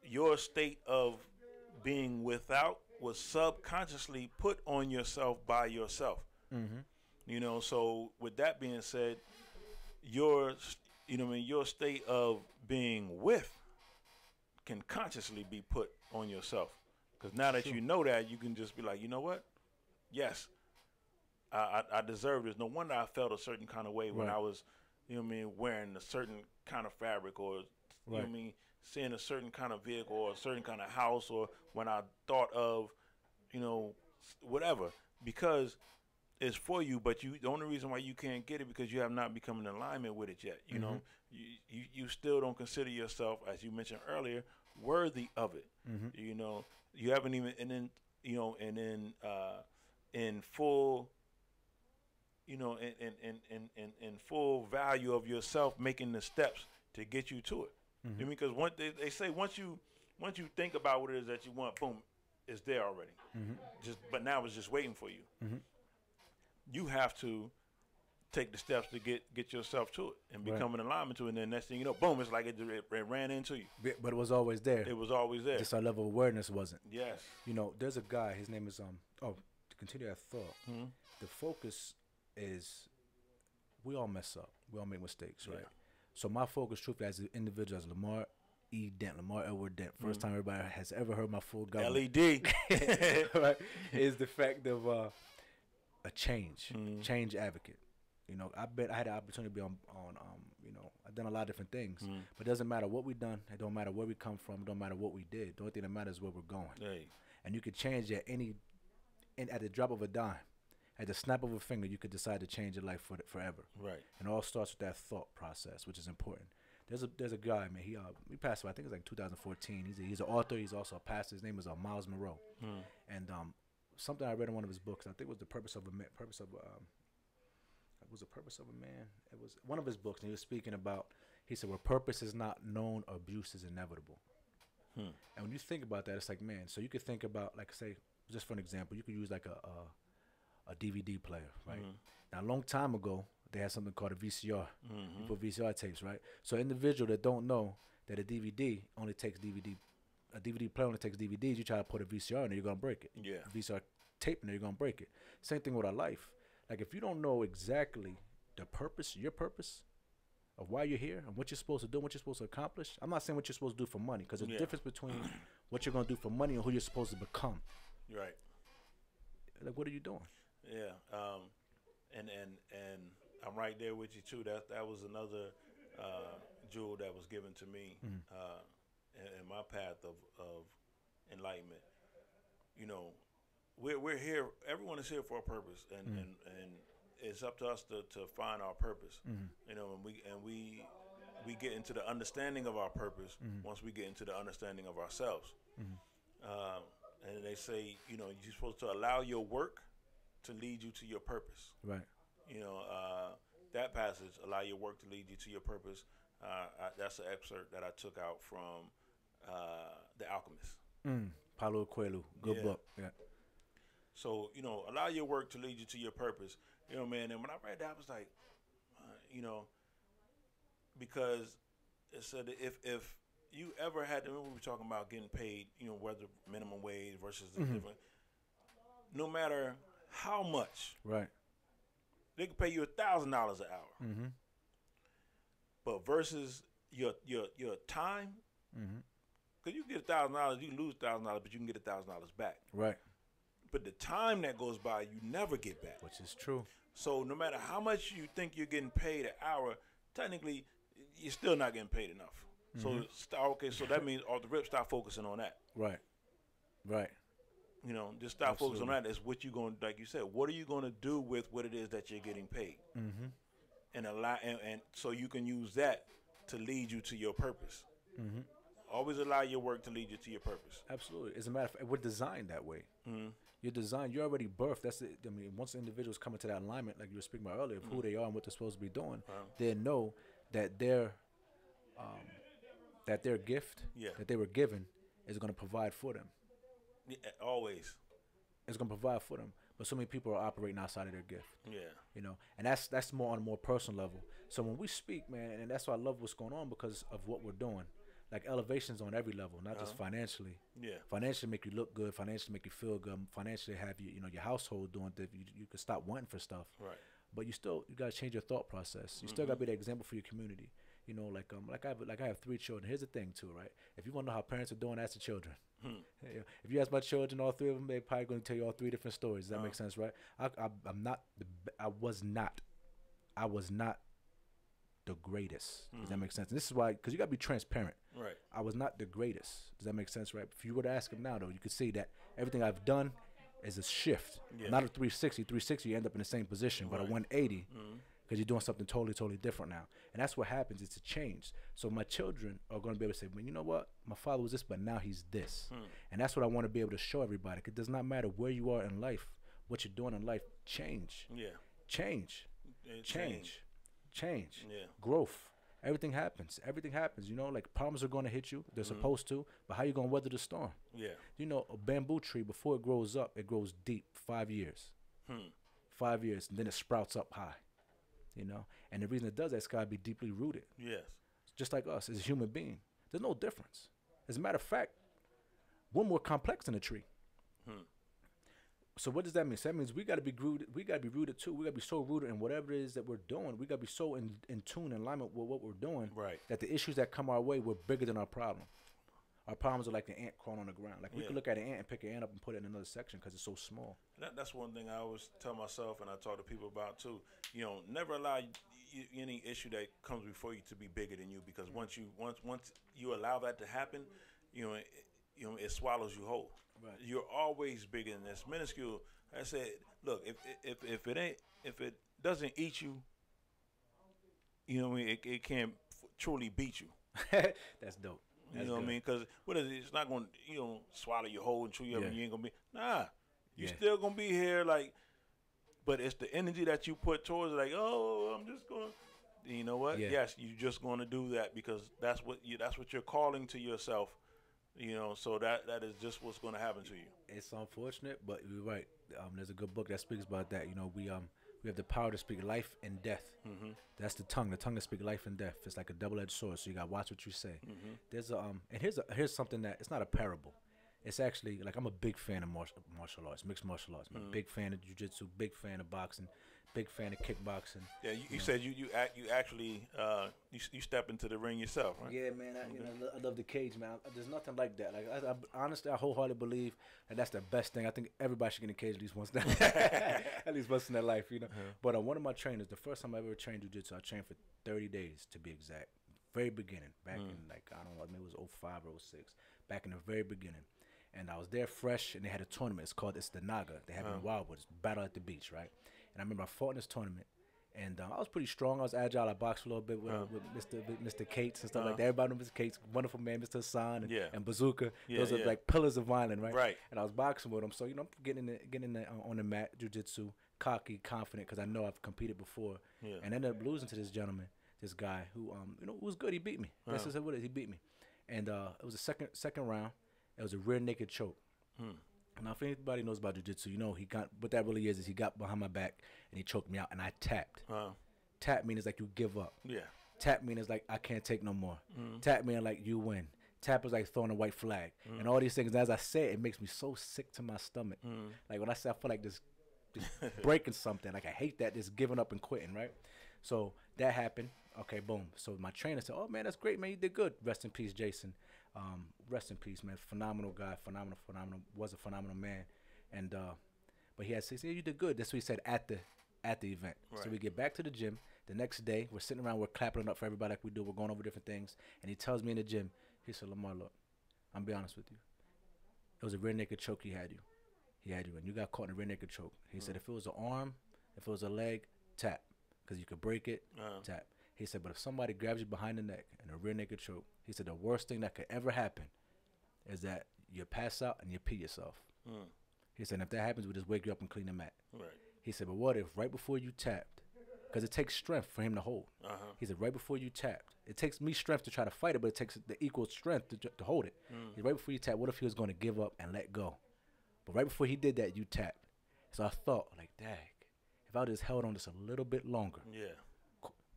Your state of being without was subconsciously put on yourself by yourself. You know, so with that being said, your state of being with can consciously be put on yourself. Because now that you know that, you can just be like, you know what? Yes, I deserve this. No wonder I felt a certain kind of way when I was, you know what I mean, wearing a certain kind of fabric or, you know what I mean, seeing a certain kind of vehicle or a certain kind of house, or when I thought of, you know, whatever, because it's for you, but the only reason why you can't get it because you have not become in alignment with it yet. You know, you still don't consider yourself, as you mentioned earlier, worthy of it. You know, you haven't even, and then, you know, and then in full, you know, in full value of yourself, making the steps to get you to it. I mean, because they say once you think about what it is that you want, boom, it's there already. But now it's just waiting for you. You have to take the steps to get yourself to it and become in alignment to it. And then next thing you know, boom, it's like it ran into you. But it was always there. It was always there. Just our level of awareness wasn't. Yes. You know, there's a guy. His name is to continue that thought. The focus is we all mess up. We all make mistakes, right? So my focus, truthfully, as an individual, as Lamar Edward Dent, first time everybody has ever heard my full government. LED. Right, is the fact of a change advocate. You know, I had the opportunity to be on you know, I've done a lot of different things, but it doesn't matter what we've done. It don't matter where we come from. It don't matter what we did. The only thing that matters is where we're going. Hey. And you could change at at the drop of a dime. At the snap of a finger, you could decide to change your life forever. Right. And it all starts with that thought process, which is important. There's a guy, man. He passed away. I think it's like 2014. He's an author. He's also a pastor. His name is Miles Monroe. And something I read in one of his books, I think it was The Purpose of a Man. It was The Purpose of a Man. It was one of his books, and he was speaking about. He said, "Where purpose is not known, abuse is inevitable." And when you think about that, it's like, man. So you could think about, like, say, just for an example, you could use like a DVD player, right? Now, a long time ago, they had something called a VCR. You put VCR tapes, right? So, individual that don't know that a DVD only takes DVD, a DVD player only takes DVDs. You try to put a VCR in there, you're gonna break it. Yeah. A VCR tape in there, you're gonna break it. Same thing with our life. Like, if you don't know exactly the purpose, your purpose of why you're here and what you're supposed to do, what you're supposed to accomplish. I'm not saying what you're supposed to do for money, because there's a difference between what you're gonna do for money and who you're supposed to become. Right. Like, what are you doing? Yeah. And I'm right there with you too. That was another jewel that was given to me in my path of enlightenment. You know, we're here. Everyone is here for a purpose, and it's up to us to find our purpose. You know, and we get into the understanding of our purpose once we get into the understanding of ourselves. And they say, you know, you're supposed to allow your work to lead you to your purpose. Right. You know, that passage, allow your work to lead you to your purpose. That's an excerpt that I took out from The Alchemist. Paulo Coelho, good book. Yeah. So, you know, allow your work to lead you to your purpose. You know, man, and when I read that, I was like, you know, because it said that if you ever had to, remember we were talking about getting paid, you know, whether minimum wage versus the different, no matter how much, right, they can pay you $1,000 an hour, but versus your time, because you get $1,000, you lose $1,000, but you can get $1,000 back, right. But the time that goes by, you never get back, which is true. So no matter how much you think you're getting paid an hour, technically you're still not getting paid enough. So so that means off the rip, stop focusing on that. Right. Right. You know, just stop focusing on that. Is what you're going, like you said, what are you going to do with what it is that you're getting paid? And allow, and so you can use that to lead you to your purpose. Always allow your work to lead you to your purpose. Absolutely. As a matter of fact, we're designed that way. You're designed. You're already birthed. That's it. I mean, once individuals come into that alignment, like you were speaking about earlier, of who they are and what they're supposed to be doing, they know that their gift that they were given is going to provide for them. Yeah, always. It's going to provide for them. But so many people are operating outside of their gift. Yeah. You know, and that's more on a more personal level. So when we speak, man, and that's why I love what's going on because of what we're doing. Like elevation's on every level, not just financially. Yeah. Financially make you look good. Financially make you feel good. Financially have you know your household doing that. You can stop wanting for stuff. Right. But you got to change your thought process. You still got to be the example for your community. You know, like I have 3 children. Here's the thing too, right? If you want to know how parents are doing, ask the children. If you ask my children, all 3 of them, they're probably going to tell you all 3 different stories. Does that make sense, right? I was not the greatest. Does that make sense? And this is why, because you got to be transparent. Right. I was not the greatest. Does that make sense, right? If you were to ask him now, though, you could see that everything I've done is a shift. Yeah. Not a 360. 360, you end up in the same position, but a 180. Because you're doing something totally different now. And that's what happens. It's a change. So my children are going to be able to say, well, you know what? My father was this, but now he's this. And that's what I want to be able to show everybody. It does not matter where you are in life, what you're doing in life. Change. Yeah. Change. Yeah. Growth. Everything happens. You know, like problems are going to hit you. They're supposed to. But how you going to weather the storm? Yeah. You know, a bamboo tree, before it grows up, it grows deep 5 years. 5 years. And then it sprouts up high. You know, and the reason it does that is got to be deeply rooted. Yes. Just like us as a human being. There's no difference. As a matter of fact, we're more complex than a tree. So what does that mean? So that means we got to be rooted. We got to be rooted too. We got to be so rooted in whatever it is that we're doing. We got to be so in tune, in alignment with what we're doing. Right. That the issues that come our way, we're bigger than our problem. Our problems are like the ant crawling on the ground. Like we could look at an ant and pick an ant up and put it in another section because it's so small. That's one thing I always tell myself and I talk to people about too. You know, never allow any issue that comes before you to be bigger than you, because once you allow that to happen, it swallows you whole. Right. You're always bigger than this minuscule. I said, look, if it doesn't eat you, you know what I mean, it can't truly beat you. That's dope. You know what I mean? Because what is it? It's not going to, swallow your whole and chew you up, and you ain't going to be, you still going to be here, like, but it's the energy that you put towards it, like, oh, I'm just going to, you know what? Yeah. Yes, you're just going to do that because that's what you're calling to yourself, you know, so that is just what's going to happen to you. It's unfortunate, but you're right. There's a good book that speaks about that. You know, we have the power to speak life and death. That's the tongue that speaks life and death. It's like a double-edged sword, so you got to watch what you say. There's and here's something that, it's not a parable. It's actually, like, I'm a big fan of martial arts, mixed martial arts. I'm a big fan of jiu-jitsu, big fan of boxing. Big fan of kickboxing. Yeah, you said you actually you step into the ring yourself, right? Yeah, man. I love the cage, man. There's nothing like that. Like I honestly, I wholeheartedly believe that that's the best thing. I think everybody should get in a cage at least once, at least once in their life, you know. But one of my trainers, the first time I ever trained jiu-jitsu, I trained for 30 days to be exact. Very beginning, back in like I don't know, maybe it was 05 or 06. Back in the very beginning. And I was there fresh, and they had a tournament. It's the Naga. They have it in Wildwood. It's Battle at the Beach, right? And I remember I fought in this tournament, and I was pretty strong. I was agile. I boxed a little bit with Mr. Cates and stuff like that. Everybody knows Mr. Cates, wonderful man, Mr. Hassan, and Bazooka. Those are like pillars of violence, right? Right. And I was boxing with them, so you know, I'm getting on the mat, jiu-jitsu, cocky, confident, because I know I've competed before. Yeah. And ended up losing to this gentleman, this guy who was good. He beat me. That's just what it is. He beat me, and it was a second round. It was a rear naked choke. Now, if anybody knows about jiu-jitsu, you know what that really is he got behind my back and he choked me out, and I tapped. Tap means like you give up. Yeah. Tap means like I can't take no more. Tap means like you win. Tap is like throwing a white flag. And all these things, as I said, it makes me so sick to my stomach. Like when I say I feel like just breaking something, like I hate that, just giving up and quitting, right? So that happened. Okay, boom. So my trainer said, oh, man, that's great, man. You did good. Rest in peace, Jason. Rest in peace, man. Phenomenal guy. Phenomenal. Was a phenomenal man. And but he said, you did good. That's what he said at the event. Right. So we get back to the gym. The next day, we're sitting around. We're clapping it up for everybody like we do. We're going over different things. And he tells me in the gym, he said, Lamar, look, I'm going to be honest with you. It was a rear naked choke he had you. And you got caught in a rear naked choke. He said, if it was an arm, if it was a leg, tap. Because you could break it, tap. He said, but if somebody grabs you behind the neck in a rear naked choke, he said the worst thing that could ever happen is that you pass out and you pee yourself. He said, if that happens, we'll just wake you up and clean the mat. Right. He said, but what if right before you tapped, because it takes strength for him to hold. He said, right before you tapped, it takes me strength to try to fight it, but it takes the equal strength to hold it. He said, right before you tapped, what if he was going to give up and let go? But right before he did that, you tapped. So I thought, like, dang, if I just held on just a little bit longer. Yeah.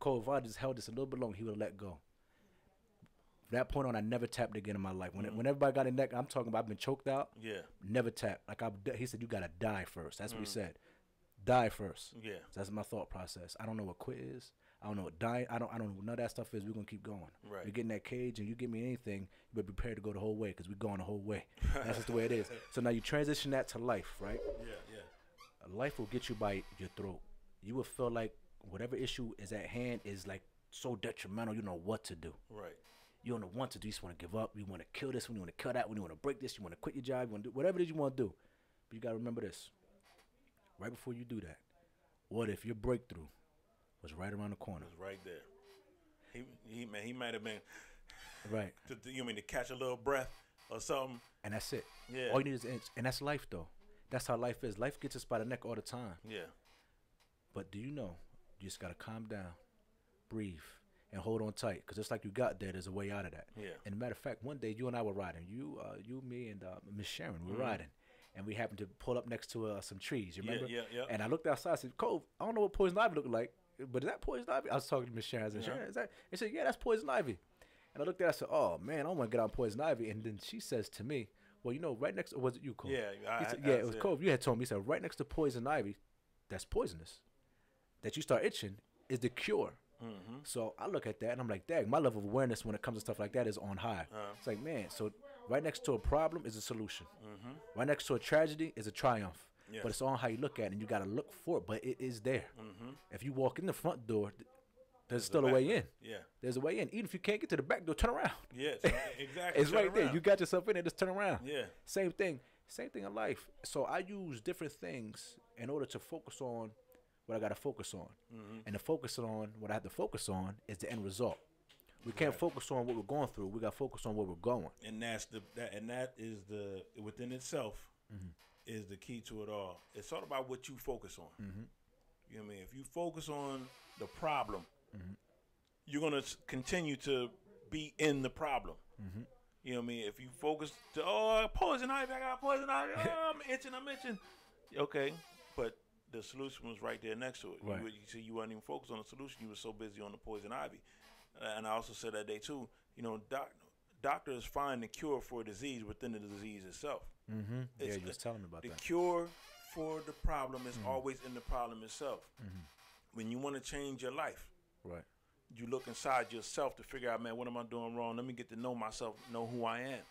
Cole, if I just held this a little bit longer, he would have let go. From that point on, I never tapped again in my life. When everybody got in neck, I'm talking about I've been choked out. Yeah. Never tapped. Like he said, you gotta die first. That's what he said. Die first. Yeah. So that's my thought process. I don't know what quit is. I don't know what dying. I don't know what none of that stuff is. We're gonna keep going. Right. You get in that cage and you give me anything, you better be prepared to go the whole way because we're going the whole way. That's just the way it is. So now you transition that to life, right? Yeah. Life will get you by your throat. You will feel like whatever issue is at hand is like so detrimental, you know what to do. Right. You don't know what to do. You just want to give up. You want to kill this. When you want to kill that. When you want to break this. You want to quit your job. You want to do whatever it is you want to do. But you got to remember this. Right before you do that, what if your breakthrough was right around the corner? It was right there. He might have been right. To catch a little breath or something. And that's it. Yeah. All you need is an inch. And that's life, though. That's how life is. Life gets us by the neck all the time. Yeah. But do you know? You just got to calm down, breathe, and hold on tight. Because just like you got there's a way out of that. Yeah. And matter of fact, one day you and I were riding. You, me, and Miss Sharon were riding. And we happened to pull up next to some trees. You remember? Yeah. And I looked outside and said, Cole, I don't know what poison ivy looked like. But is that poison ivy? I was talking to Miss Sharon. I said, Sharon, is that? He said, yeah, that's poison ivy. And I looked at her and said, oh, man, I don't want to get on poison ivy. And then she says to me, well, you know, right next to, was it you, Cole? Yeah. It was Cole. You had told me. He said, right next to poison ivy, that's poisonous. That you start itching is the cure. So I look at that and I'm like, dang, my level of awareness when it comes to stuff like that is on high. It's like, man, so right next to a problem is a solution. Right next to a tragedy is a triumph. Yes. But it's on how you look at it, and you got to look for it, but it is there. If you walk in the front door, there's still a way in. Yeah. There's a way in. Even if you can't get to the back door, turn around. Yes, exactly. It's right there. You got yourself in there, just turn around. Yeah. Same thing in life. So I use different things in order to focus on what I got to focus on. And to focus on what I have to focus on is the end result. We can't focus on what we're going through. We got to focus on where we're going. And that is the within itself is the key to it all. It's all about what you focus on. You know what I mean? If you focus on the problem, you're going to continue to be in the problem. You know what I mean? If you focus to, poison ivy, I got poison ivy. Oh, I'm itching. Okay, but the solution was right there next to it. Right. You weren't even focused on the solution. You were so busy on the poison ivy. And I also said that day too, you know, doctors find the cure for a disease within the disease itself. Yeah, you was telling me about that. The cure for the problem is always in the problem itself. When you want to change your life, Right. you look inside yourself to figure out, man, what am I doing wrong? Let me get to know myself, know who I am.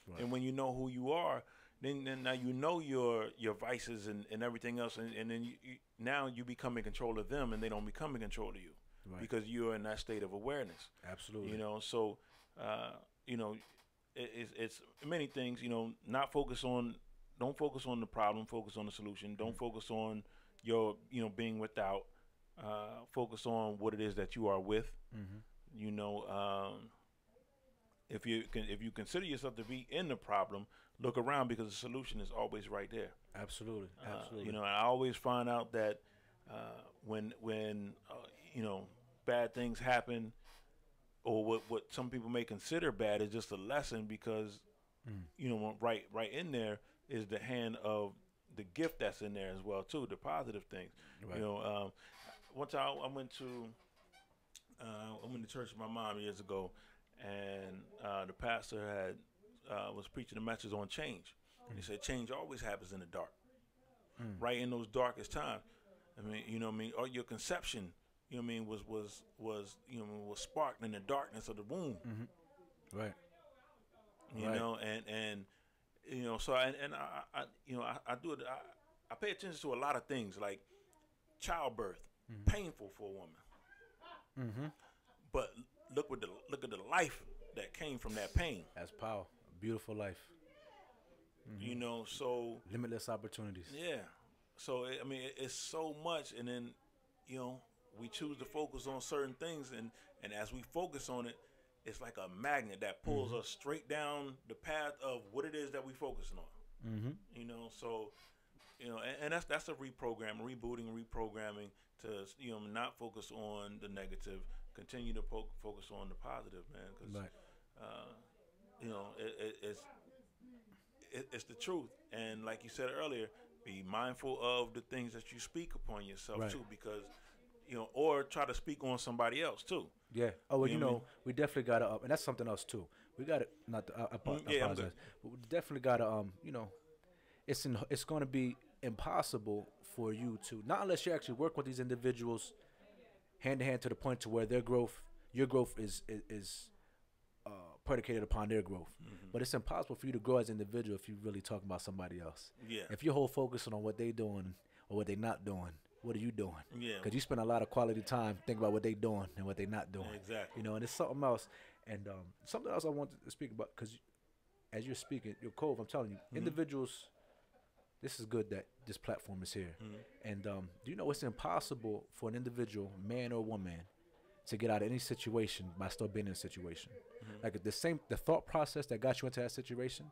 Right. And when you know who you are, then now you know your vices and everything else, and then now you become in control of them, and they don't become in control of you, Right. because you're in that state of awareness. Absolutely. You know, so you know, it's many things. You know, don't focus on the problem, focus on the solution. Don't focus on your being without. Focus on what it is that you are with. You know, if you consider yourself to be in the problem, look around, because the solution is always right there. Absolutely. Absolutely. You know, I always find out that when you know, bad things happen, or what some people may consider bad, is just a lesson, because you know, right in there is the hand of the gift that's in there as well too, the positive things. Right. You know, one time I went to church with my mom years ago, and the pastor was preaching a message on change. And he said change always happens in the dark, right in those darkest times. I mean, you know what I mean? Or your conception, you know what I mean, was sparked in the darkness of the womb. Right. You know, and you know, so I you know, I do it. I pay attention to a lot of things, like childbirth, painful for a woman. But look at the life that came from that pain. That's power. Beautiful life. You know, so Limitless opportunities. yeah. So I mean, it's so much, and then you know, we choose to focus on certain things, and as we focus on it, it's like a magnet that pulls us straight down the path of what it is that we focusing on. You know, so you know, and that's a reprogramming, rebooting, reprogramming to, you know, not focus on the negative, continue to focus on the positive, man. Because you know, it's the truth, and like you said earlier, be mindful of the things that you speak upon yourself too, because you know, or try to speak on somebody else too. Yeah. Oh well, you know, we definitely gotta and that's something else too. We gotta not. I apologize, but we definitely gotta you know, it's going to be impossible for you to, not unless you actually work with these individuals hand to hand to the point to where your growth is predicated upon their growth. But it's impossible for you to grow as an individual if you really talk about somebody else. Yeah. If your whole focus on what they doing or what they not doing, what are you doing? Yeah. Because you spend a lot of quality time thinking about what they doing and what they not doing. Exactly. You know, and it's something else. And something else I wanted to speak about, because as you're speaking, your Cove, I'm telling you, individuals, this is good that this platform is here. And do you know it's impossible for an individual, man or woman, to get out of any situation by still being in a situation? Like the thought process that got you into that situation,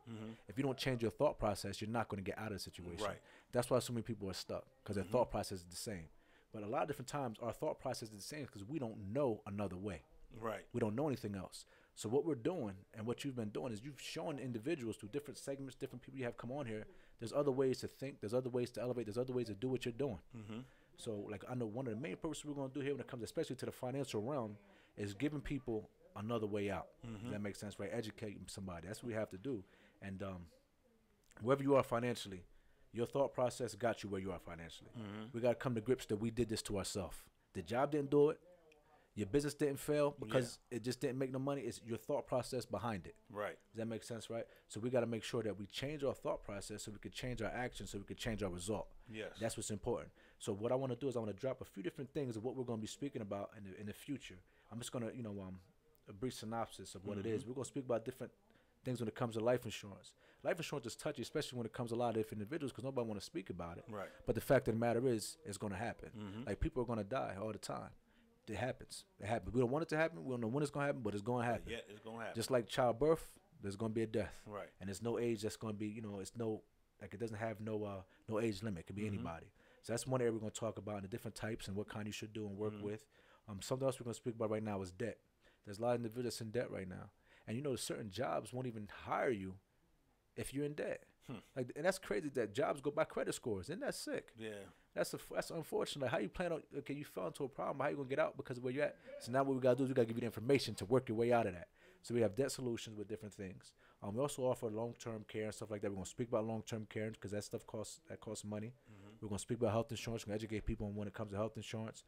if you don't change your thought process, you're not going to get out of the situation. Right. That's why so many people are stuck, because their thought process is the same. But a lot of different times our thought process is the same because we don't know another way. Right. We don't know anything else. So what we're doing and what you've been doing is you've shown individuals through different segments, different people you have come on here, there's other ways to think, there's other ways to elevate, there's other ways to do what you're doing. So like I know one of the main purposes we're going to do here when it comes especially to the financial realm is giving people another way out. If that makes sense, right? Educating somebody. That's what we have to do. And wherever you are financially, your thought process got you where you are financially. We got to come to grips that we did this to ourselves. The job didn't do it. Your business didn't fail because it just didn't make no money. It's your thought process behind it. Right. Does that make sense, right? So we got to make sure that we change our thought process so we can change our action, so we can change our result. Yes. That's what's important. So what I want to do is I want to drop a few different things of what we're going to be speaking about in the future. I'm just going to, a brief synopsis of what it is. We're going to speak about different things when it comes to life insurance. Life insurance is touchy, especially when it comes to a lot of different individuals, because nobody want to speak about it. Right. But the fact of the matter is, it's going to happen. Like, people are going to die all the time. It happens. It happens. We don't want it to happen. We don't know when it's going to happen, but it's going to happen. Yeah, it's going to happen. Just like childbirth, there's going to be a death. Right. And there's no age that's going to be, it doesn't have no age limit. It could be anybody. So that's one area we're going to talk about, and the different types and what kind you should do and work with. Something else we're going to speak about right now is debt. There's a lot of individuals in debt right now. And certain jobs won't even hire you if you're in debt. And that's crazy that jobs go by credit scores. Isn't that sick? Yeah. That's unfortunate. How you plan on, okay, you fell into a problem, how you going to get out because of where you're at? So now what we got to do is we got to give you the information to work your way out of that. So we have debt solutions with different things. We also offer long-term care and stuff like that. We're going to speak about long-term care because that stuff costs money. We're going to speak about health insurance. We're going to educate people on when it comes to health insurance.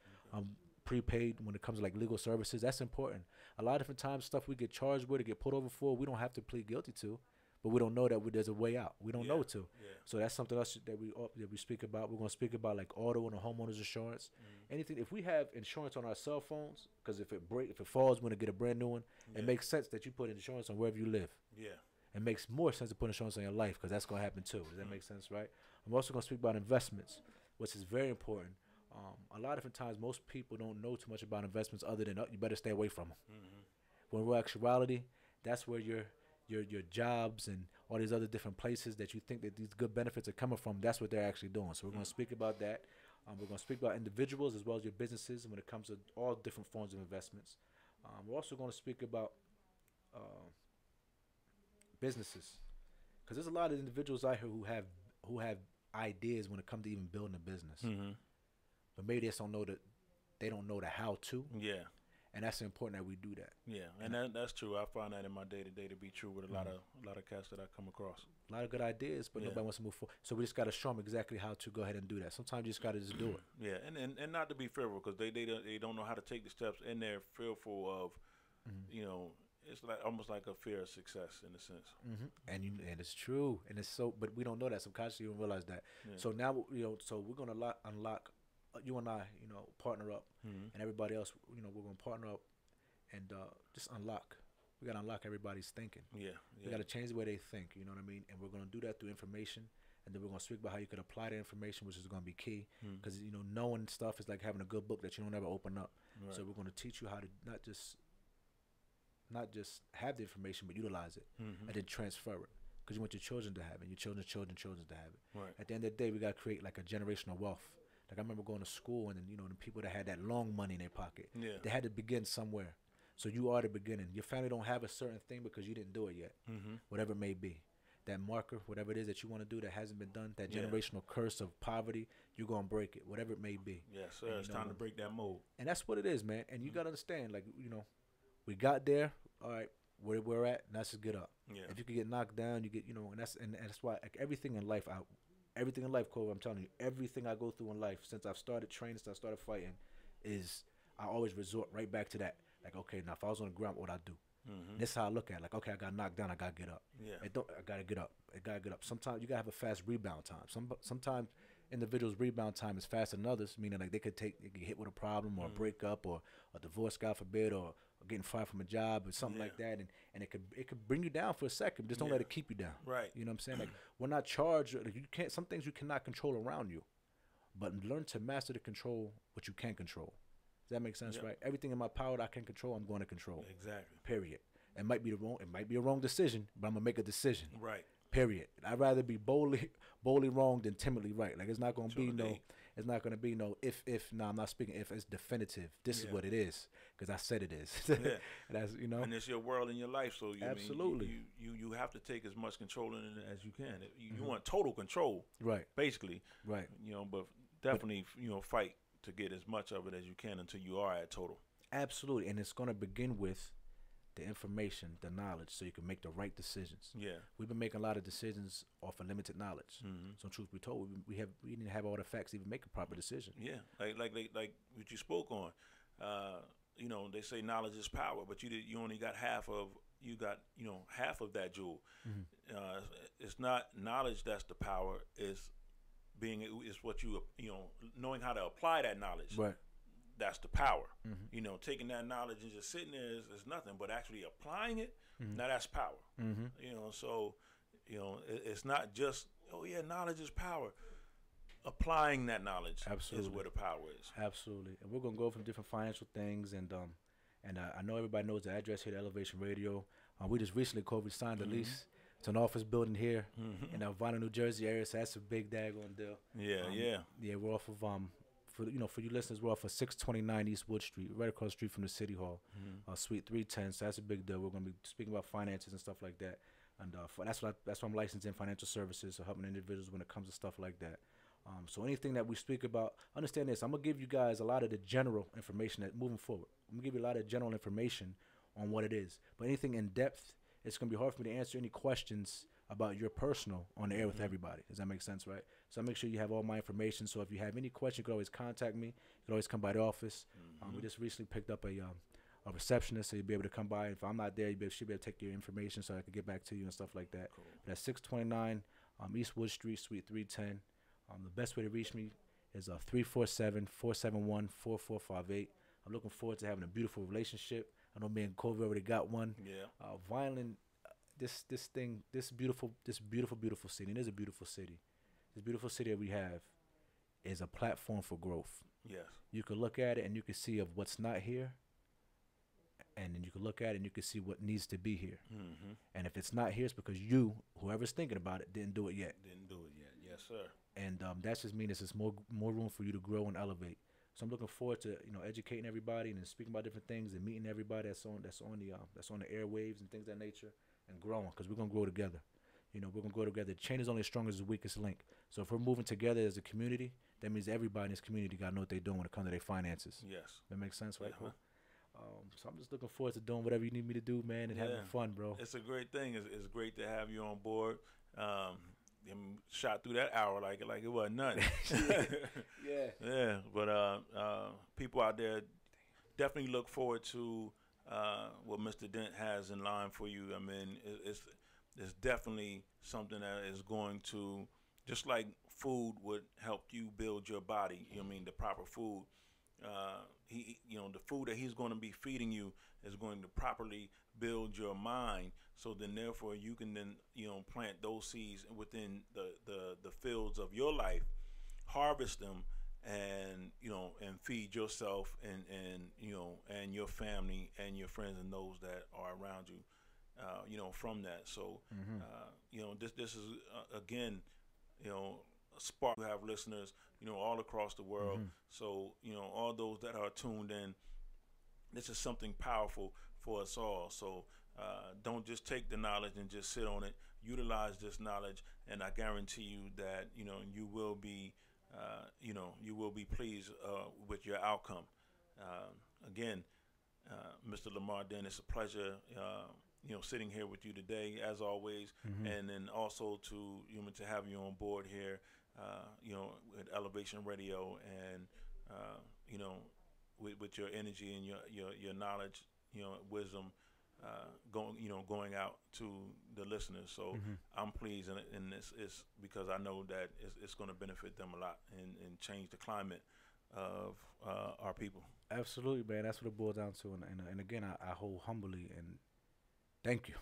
Prepaid when it comes to like legal services. That's important. A lot of different times stuff we get charged with or get pulled over for, we don't have to plead guilty to, but we don't know that there's a way out. We don't know to. Yeah. So that's something else that we speak about. We're going to speak about like auto and homeowners insurance. Anything. If we have insurance on our cell phones, because if it falls, we're going to get a brand new one. It makes sense that you put insurance on wherever you live. Yeah. It makes more sense to put insurance on your life because that's going to happen too. Does that make sense, right? I'm also going to speak about investments, which is very important. A lot of different times, most people don't know too much about investments other than you better stay away from them. When in real actuality, that's where your jobs and all these other different places that you think that these good benefits are coming from, that's what they're actually doing. So we're going to speak about that. We're going to speak about individuals as well as your businesses and when it comes to all different forms of investments. We're also going to speak about businesses, because there's a lot of individuals out here who have ideas when it comes to even building a business. But maybe they don't know the how to. Yeah. And that's important that we do that. Yeah, and that's true. I find that in my day-to-day to be true with a lot of cats that I come across. A lot of good ideas, but nobody wants to move forward. So we just got to show them exactly how to go ahead and do that. Sometimes you just got to just do it. Yeah, and not to be fearful, because they don't know how to take the steps, and they're fearful of, it's like almost like a fear of success in a sense. And it's true, and it's so, but we don't know that subconsciously. We don't realize that. Yeah. So now so we're gonna unlock. You and I, partner up, and everybody else, we're gonna partner up and just unlock. We gotta unlock everybody's thinking. Yeah. We gotta change the way they think. You know what I mean? And we're gonna do that through information, and then we're gonna speak about how you could apply the information, which is gonna be key. Because knowing stuff is like having a good book that you don't ever open up. Right. So we're gonna teach you how to not just have the information, but utilize it, and then transfer it. Because you want your children to have it, and your children's children to have it. Right. At the end of the day, we gotta create like a generational wealth. Like I remember going to school, and then the people that had that long money in their pocket, they had to begin somewhere. So you are the beginning. Your family don't have a certain thing because you didn't do it yet, whatever it may be. That marker, whatever it is that you want to do that hasn't been done, that generational curse of poverty, you're gonna break it, whatever it may be. Yes, sir. It's time to break that mold. And that's what it is, man. And you gotta understand, like we got there. All right, where we're at, now let's just get up. Yeah. If you could get knocked down, you get and that's why like everything in life, Cole, I'm telling you, everything I go through in life since I've started training, since I started fighting, is I always resort right back to that. Like, okay, now if I was on the ground, what would I do? This is how I look at it. Like, okay, I got knocked down, I gotta get up. Yeah. I gotta get up. Sometimes you gotta have a fast rebound time. Sometimes individuals' rebound time is faster than others, meaning like they could get hit with a problem or a breakup or a divorce, God forbid, or getting fired from a job or something like that, and it could bring you down for a second. Just don't let it keep you down. Right. You know what I'm saying? Like, we're not charged. Like, you can't. Some things you cannot control around you, but learn to master to control what you can control. Does that make sense? Right. Everything in my power that I can control, I'm going to control. Exactly. Period. It might be a wrong decision, but I'm gonna make a decision. Right. Period. I'd rather be boldly wrong than timidly right. Like, it's not gonna be no. It's not gonna be no if. No, I'm not speaking if. It's definitive. This is what it is, because I said it is. And that's And it's your world and your life, so absolutely you have to take as much control in it as you can. You want total control, right? Basically, right. But definitely fight to get as much of it as you can until you are at total. Absolutely, and it's gonna begin with the information, the knowledge, so you can make the right decisions. Yeah, we've been making a lot of decisions off of limited knowledge. So truth be told, we didn't have all the facts to even make a proper decision. Yeah, like what you spoke on. They say knowledge is power, but you only got half of half of that jewel. It's not knowledge that's the power. It's what knowing how to apply that knowledge. Right. That's the power. Taking that knowledge and just sitting there is nothing, but actually applying it, now that's power. So it's not just knowledge is power. Applying that knowledge is where the power is. Absolutely. And we're gonna go from different financial things, and I know everybody knows the address here at Elev8tion Radio. We just recently signed the lease. It's an office building here in Alvina, New Jersey area, so that's a big daggone deal. Yeah, we're off of for you listeners, we're off of 629 East Wood Street, right across the street from the City Hall, Suite 310. So that's a big deal. We're going to be speaking about finances and stuff like that, and that's why I'm licensed in financial services, so helping individuals when it comes to stuff like that. So anything that we speak about, understand this. I'm gonna give you guys a lot of the general information that moving forward. I'm gonna give you a lot of general information on what it is, but anything in depth, it's gonna be hard for me to answer any questions about your personal on the air with everybody. Does that make sense, right? So I make sure you have all my information. So if you have any questions, you can always contact me. You can always come by the office. We just recently picked up a receptionist, so you'll be able to come by. If I'm not there, she'll be able to take your information so I can get back to you and stuff like that. Cool. That's 629 East Wood Street, Suite 310. The best way to reach me is 347-471-4458. I'm looking forward to having a beautiful relationship. I know me and Kobe already got one. Yeah. Violin, this beautiful city, and it is a beautiful city. This beautiful city that we have is a platform for growth. Yes. You can look at it and you can see of what's not here, and then you can look at it and you can see what needs to be here. Mm-hmm. And if it's not here, it's because whoever's thinking about it, didn't do it yet. Yes, sir. And that just means there's more room for you to grow and elevate. So I'm looking forward to educating everybody and speaking about different things and meeting everybody that's on the airwaves and things of that nature, and growing, because we're gonna grow together. We're gonna grow together. The chain is only as strong as the weakest link. So if we're moving together as a community, that means everybody in this community gotta know what they're doing when it comes to their finances. Yes. That makes sense, right? Cool. So I'm just looking forward to doing whatever you need me to do, man, and having fun, bro. It's a great thing. It's great to have you on board. Shot through that hour like it wasn't nothing. Yeah. Yeah. But people out there definitely look forward to what Mr. Dent has in line for you. I mean, it's definitely something that is going to, just like food would help you build your body. The proper food. The food that he's going to be feeding you is going to properly build your mind. So then, therefore, you can then, plant those seeds within the fields of your life, harvest them, and and feed yourself and your family and your friends and those that are around you, from that. So, this is again, a spark. We have listeners, all across the world. So, all those that are tuned in, this is something powerful for us all. So don't just take the knowledge and just sit on it. Utilize this knowledge, and I guarantee you that you will be pleased with your outcome. Again, Mr. Lamar Dent, it's a pleasure sitting here with you today, as always, and then also to have you on board here, with Elev8tion Radio, and with your energy and your knowledge, wisdom, going out to the listeners. So I'm pleased, and it's because I know that it's going to benefit them a lot and change the climate of our people. Absolutely, man. That's what it boils down to. And again, I hold humbly and thank you.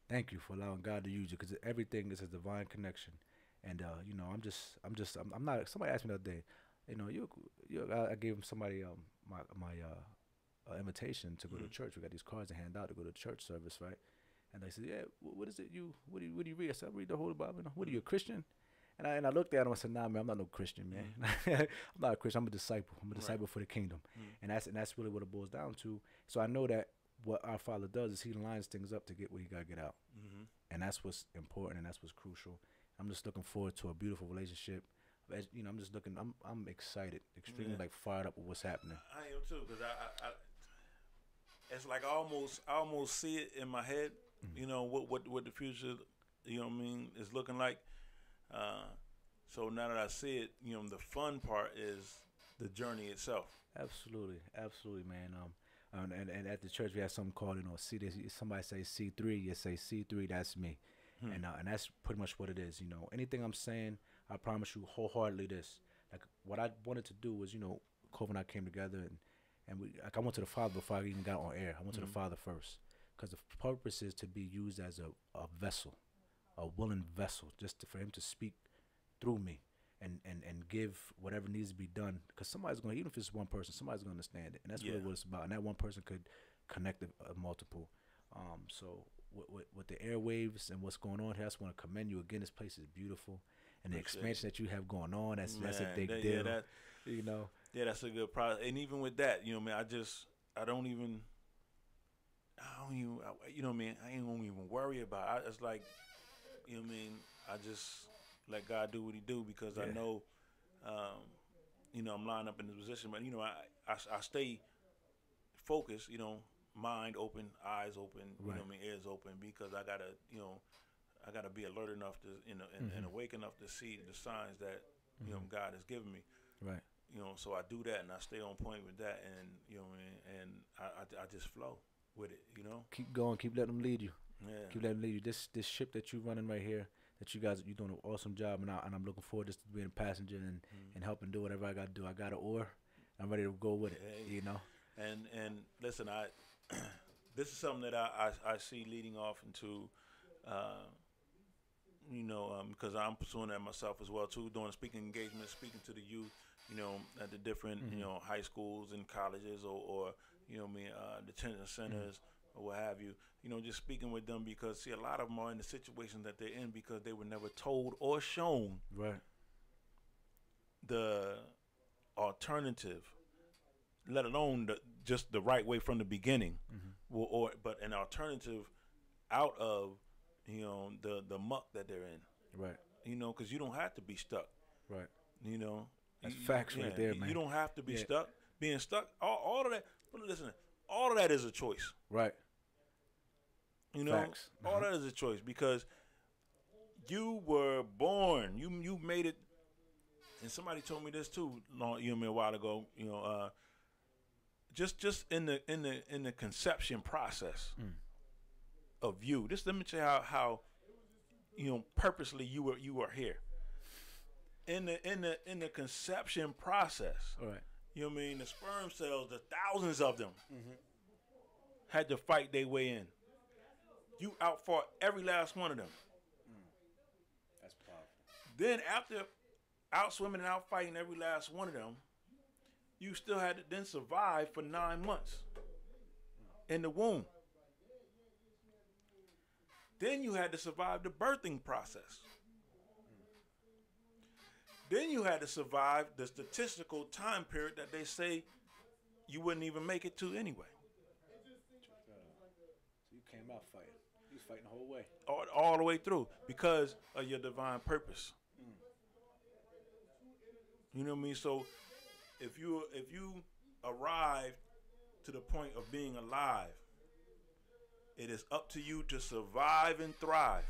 Thank you for allowing God to use you, because everything is a divine connection. And I'm not. Somebody asked me the other day, I gave somebody my invitation to go to church. We got these cards to hand out to go to church service, right? And they said, "Yeah, what is it? What do you read?" I said, "I read the Holy Bible." What are you, a Christian? And I looked at him and said, "Nah, man, I'm not no Christian, man. I'm not a Christian. I'm a disciple. I'm a disciple for the kingdom." And that's really what it boils down to. So I know that what our Father does is He lines things up to get what He got to get out, and that's what's important and that's what's crucial. I'm just looking forward to a beautiful relationship. I'm excited, extremely fired up with what's happening. I am too, because I it's like I almost see it in my head. What the future, is looking like. So now that I see it, the fun part is the journey itself. Absolutely, man. And at the church we have something called, somebody say C3, you say C3, that's me. And that's pretty much what it is. Anything I'm saying, I promise you wholeheartedly this. Like, what I wanted to do was, Cove and I came together, and I went to the Father before I even got on air. I went to the Father first, because the purpose is to be used as a vessel, a willing vessel, for Him to speak through me and give whatever needs to be done. Because somebody's going to, even if it's one person, somebody's going to understand it. And that's really what it's about. And that one person could connect a multiple. So with the airwaves and what's going on here, I just want to commend you again. This place is beautiful, and the expansion that you have going on, that's a big deal. Yeah, that's a good product. And even with that, I don't even I ain't gonna even worry about it. It's like, I just let God do what He do, because I know, I'm lined up in this position. But I stay focused. Mind open, eyes open, ears open, because I gotta, gotta be alert enough to, and awake enough to see the signs that God has given me. Right. So I do that, and I stay on point with that, and and I just flow with it. Keep going. Keep letting them lead you. Yeah. Keep letting them lead you. This ship that you're running right here, that you're doing an awesome job, and I'm looking forward just to being a passenger and helping do whatever I got to do. I got an oar. I'm ready to go with it. Hey. And listen, this is something that I see leading off into, because I'm pursuing that myself as well too, doing speaking engagements, speaking to the youth, at the different, high schools and colleges or detention centers or what have you, just speaking with them, because see, a lot of them are in the situation that they're in because they were never told or shown the alternative, let alone just the right way from the beginning, but an alternative out of the muck that they're in, right? Because you don't have to be stuck, right? That's You- facts right there, man. You don't have to be stuck. Being stuck, all of that. But listen, all of that is a choice, Right. Facts. All that is a choice, because you were born. You made it. And somebody told me this too, a while ago. Just in the conception process of you. Just let me tell you how purposely you were here. In the conception process. All right. The sperm cells, the thousands of them, had to fight their way in. You outfought every last one of them. That's powerful. Then after outswimming and outfighting every last one of them, you still had to then survive for 9 months in the womb. Then you had to survive the birthing process. Then you had to survive the statistical time period that they say you wouldn't even make it to anyway. So you came out fighting. You was fighting the whole way. All the way through, because of your divine purpose. You know what I mean? So if you arrive to the point of being alive, it is up to you to survive and thrive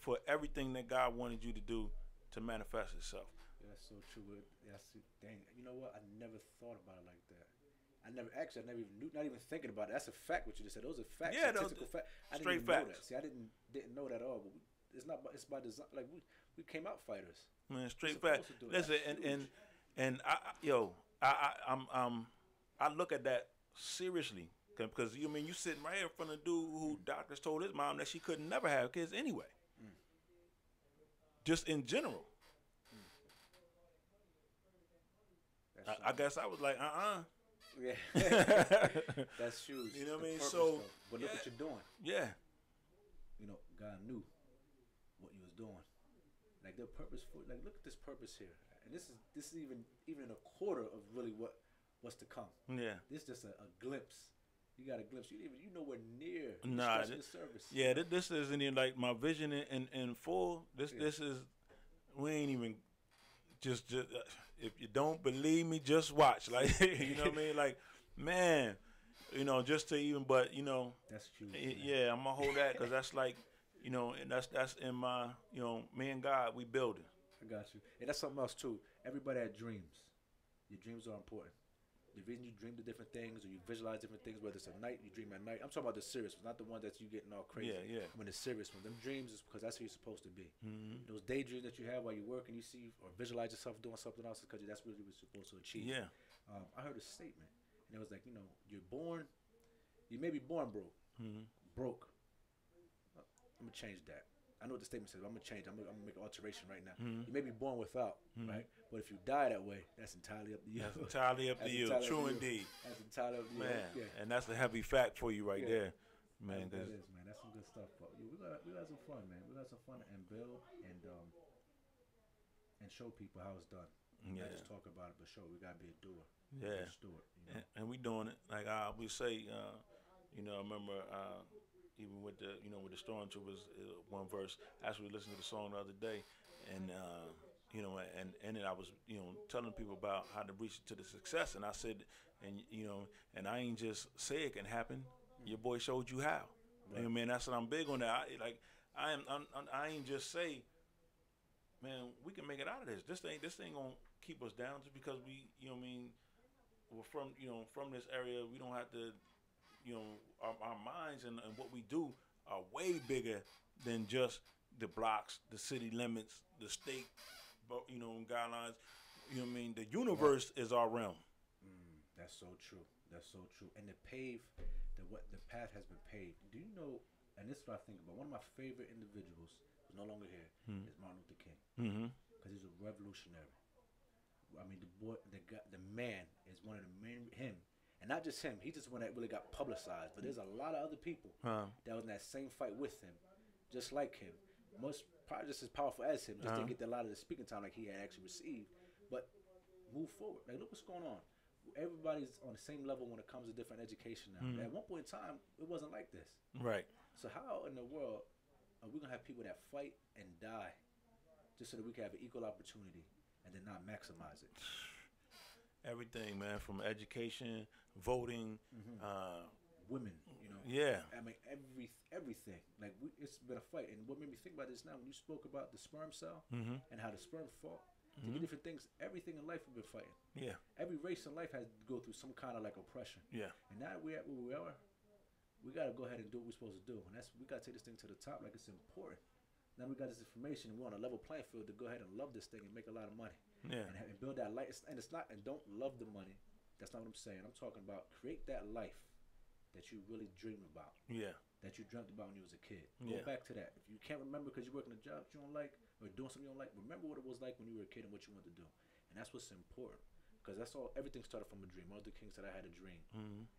for everything that God wanted you to do to manifest itself. Yeah, that's so true. Dang, you know what? I never thought about it like that. I never even knew, not even thinking about it. That's a fact what you just said. Those are facts. Yeah, statistical facts. I straight didn't even know facts. that. See, I didn't know that at all. But it's not. It's by design. Like we came out fighters. Man, straight fact. Listen, and I look at that seriously, because you sitting right here in front of a dude who doctors told his mom that she could never have kids anyway. Just in general. I guess I was like, Yeah. That's huge. You know what I mean? Purpose, So, though. But look what you're doing. Yeah. God knew what you was doing. Like the purpose for. Like, look at this purpose here. And this is even a quarter of really what's to come. Yeah. This is just a glimpse. You got a glimpse. You nowhere near the service. Yeah, this isn't even like my vision in full. This is, we ain't even just if you don't believe me, just watch. Like, you know what I mean? Like, man, just to even, but that's huge. Yeah, I'm gonna hold that, because that's like, and that's in my, me and God, we building. I got you. And that's something else too. Everybody had dreams. Your dreams are important. The reason you dream the different things, or you visualize different things, whether it's at night, you dream at night. I'm talking about the serious ones, not the ones that you getting all crazy. Yeah. I mean the serious ones. Them dreams is because that's who you're supposed to be. Those daydreams that you have while you work and you see or visualize yourself doing something else, because that's what you're supposed to achieve. Yeah. I heard a statement, and it was like, you may be born broke. Broke. I'm gonna change that. I know what the statement says, but I'm gonna change. I'm gonna make an alteration right now. You may be born without, right? But if you die that way, that's entirely up to you. That's entirely up to you. True indeed. That's entirely up to you. Man, Yeah. and that's a heavy fact for you right there, man. That is, man. That's some good stuff. But we got some fun, man. We got some fun and build and show people how it's done. Not just talk about it, but show. We gotta be a doer. Yeah. Steward, and we doing it. Like I always say, I remember even with the with the Stormtroopers, one verse. Actually, listened to the song the other day, and and then I was telling people about how to reach to the success, and I said, and I ain't just say it can happen. Your boy showed you how. You know what I mean? That's what I'm big on. That I ain't just say, man, we can make it out of this. This ain't gonna keep us down just because we, you know what I mean, we're from this area. We don't have to, our minds and what we do are way bigger than just the blocks, the city limits, the state, guidelines. You know what I mean? The universe is our realm. That's so true. That's so true. And the path has been paved. Do you know? And this is what I think about. One of my favorite individuals who's no longer here is Martin Luther King, because he's a revolutionary. I mean, the man is one of the main, him, and not just him. He just one that really got publicized. But there's a lot of other people that was in that same fight with him, just like him. Most probably just as powerful as him. Just didn't get a lot of the speaking time like he had actually received. But move forward. Like, look what's going on. Everybody's on the same level when it comes to different education now. At one point in time, it wasn't like this. Right. So how in the world are we gonna have people that fight and die just so that we can have an equal opportunity and then not maximize it? Everything, man, from education, voting, women, Yeah. I mean, everything. Like, it's been a fight. And what made me think about this now, when you spoke about the sperm cell and how the sperm fought to get different things, everything in life we've been fighting. Yeah. Every race in life has to go through some kind of like oppression. Yeah. And now we're at where we are. We gotta go ahead and do what we're supposed to do, and we gotta take this thing to the top. Like, it's important. Now we got this information, and we're on a level playing field to go ahead and love this thing and make a lot of money. Yeah. And build that life. And it's not. And don't love the money. That's not what I'm saying. I'm talking about create that life that you really dream about. Yeah. That you dreamt about when you was a kid. Yeah. Go back to that. If you can't remember because you're working a job you don't like or doing something you don't like, remember what it was like when you were a kid and what you wanted to do. And that's what's important. Because that's all. Everything started from a dream. Martin Luther King said, "I had a dream."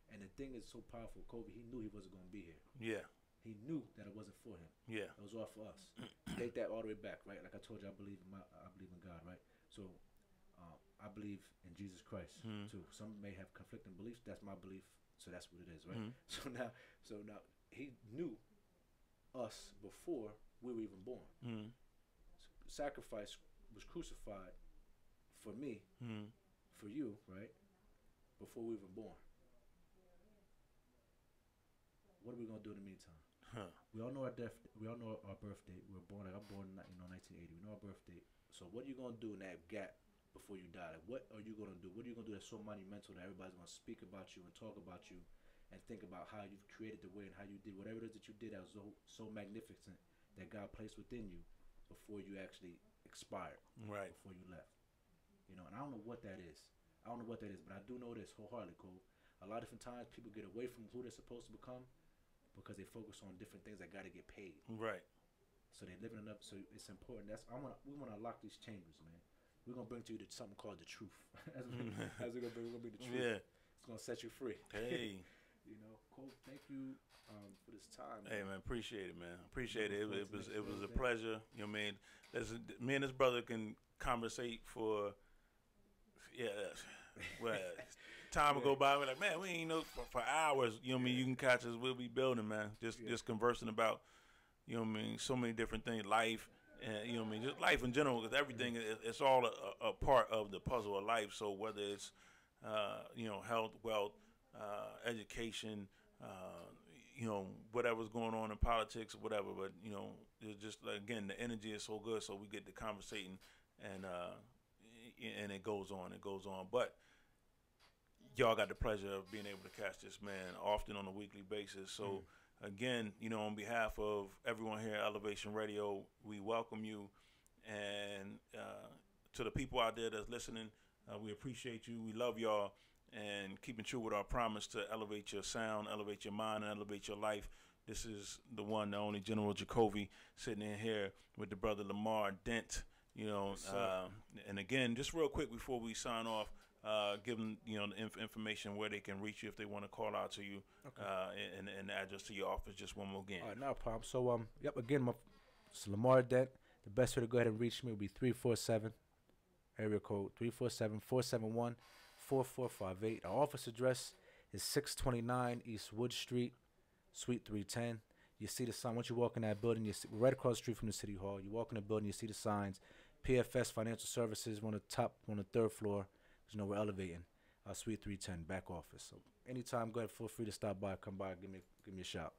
And the thing is so powerful. Kobe, he knew he wasn't going to be here. Yeah. He knew that it wasn't for him. Yeah. It was all for us. Take that all the way back, right? Like I told you, I believe in God, right? So, I believe in Jesus Christ too. Some may have conflicting beliefs. That's my belief. So that's what it is, right? So now he knew us before we were even born. Sacrifice was crucified for me, for you, right? Before we were even born. What are we gonna do in the meantime? We all know our death. We all know our birth date. We were born. Like, I'm born in 1980. We know our birth date. So what are you gonna do in that gap before you die? Like, what are you gonna do? What are you gonna do that's so monumental that everybody's gonna speak about you and talk about you and think about how you've created the way and how you did whatever it is that you did that was so magnificent that God placed within you before you actually expired, right? Before you left, and I don't know what that is. I don't know what that is, but I do know this wholeheartedly, Cole. A lot of different times people get away from who they're supposed to become because they focus on different things that got to get paid. Right. So they're living it up. So it's important. We want to unlock these chambers, man. We're gonna bring to you something called the truth. As we're gonna bring the truth. Yeah. It's gonna set you free. Hey. Cole, thank you for this time. Hey, man, appreciate it, man. Appreciate it. It was a pleasure. You know what I mean? Me and this brother can conversate for time will go by. We're like, man, we ain't know for hours. You know what I mean? You can catch us. We'll be building, man. Just conversing about, you know what I mean, so many different things, life, and you know what I mean, just life in general. Because everything it's all a part of the puzzle of life. So whether it's health, wealth, education, whatever's going on in politics or whatever. But it's just again the energy is so good. So we get to conversating and it goes on. But y'all got the pleasure of being able to catch this man often on a weekly basis. So again, on behalf of everyone here at Elev8tion Radio, we welcome you. And to the people out there that's listening, we appreciate you. We love y'all. And keeping true with our promise to elevate your sound, elevate your mind, and elevate your life. This is the one, the only General Jacoby sitting in here with the brother Lamar, Dent. And again, just real quick before we sign off, give them the information where they can reach you if they want to call out to you, and the address to your office. Just one more again. All right, no problem. So again, it's Lamar Dent. The best way to go ahead and reach me would be 347 area code 347-471-4458. Our office address is 629 East Wood Street, Suite 310. You see the sign. Once you walk in that building, we're right across the street from the City Hall. You walk in the building, you see the signs. PFS Financial Services, on the third floor. We're elevating. Suite 310, back office. So anytime, go ahead, feel free to stop by, come by, give me a shout.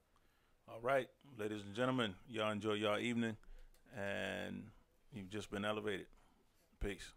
All right, ladies and gentlemen, y'all enjoy y'all evening, and you've just been elevated. Peace.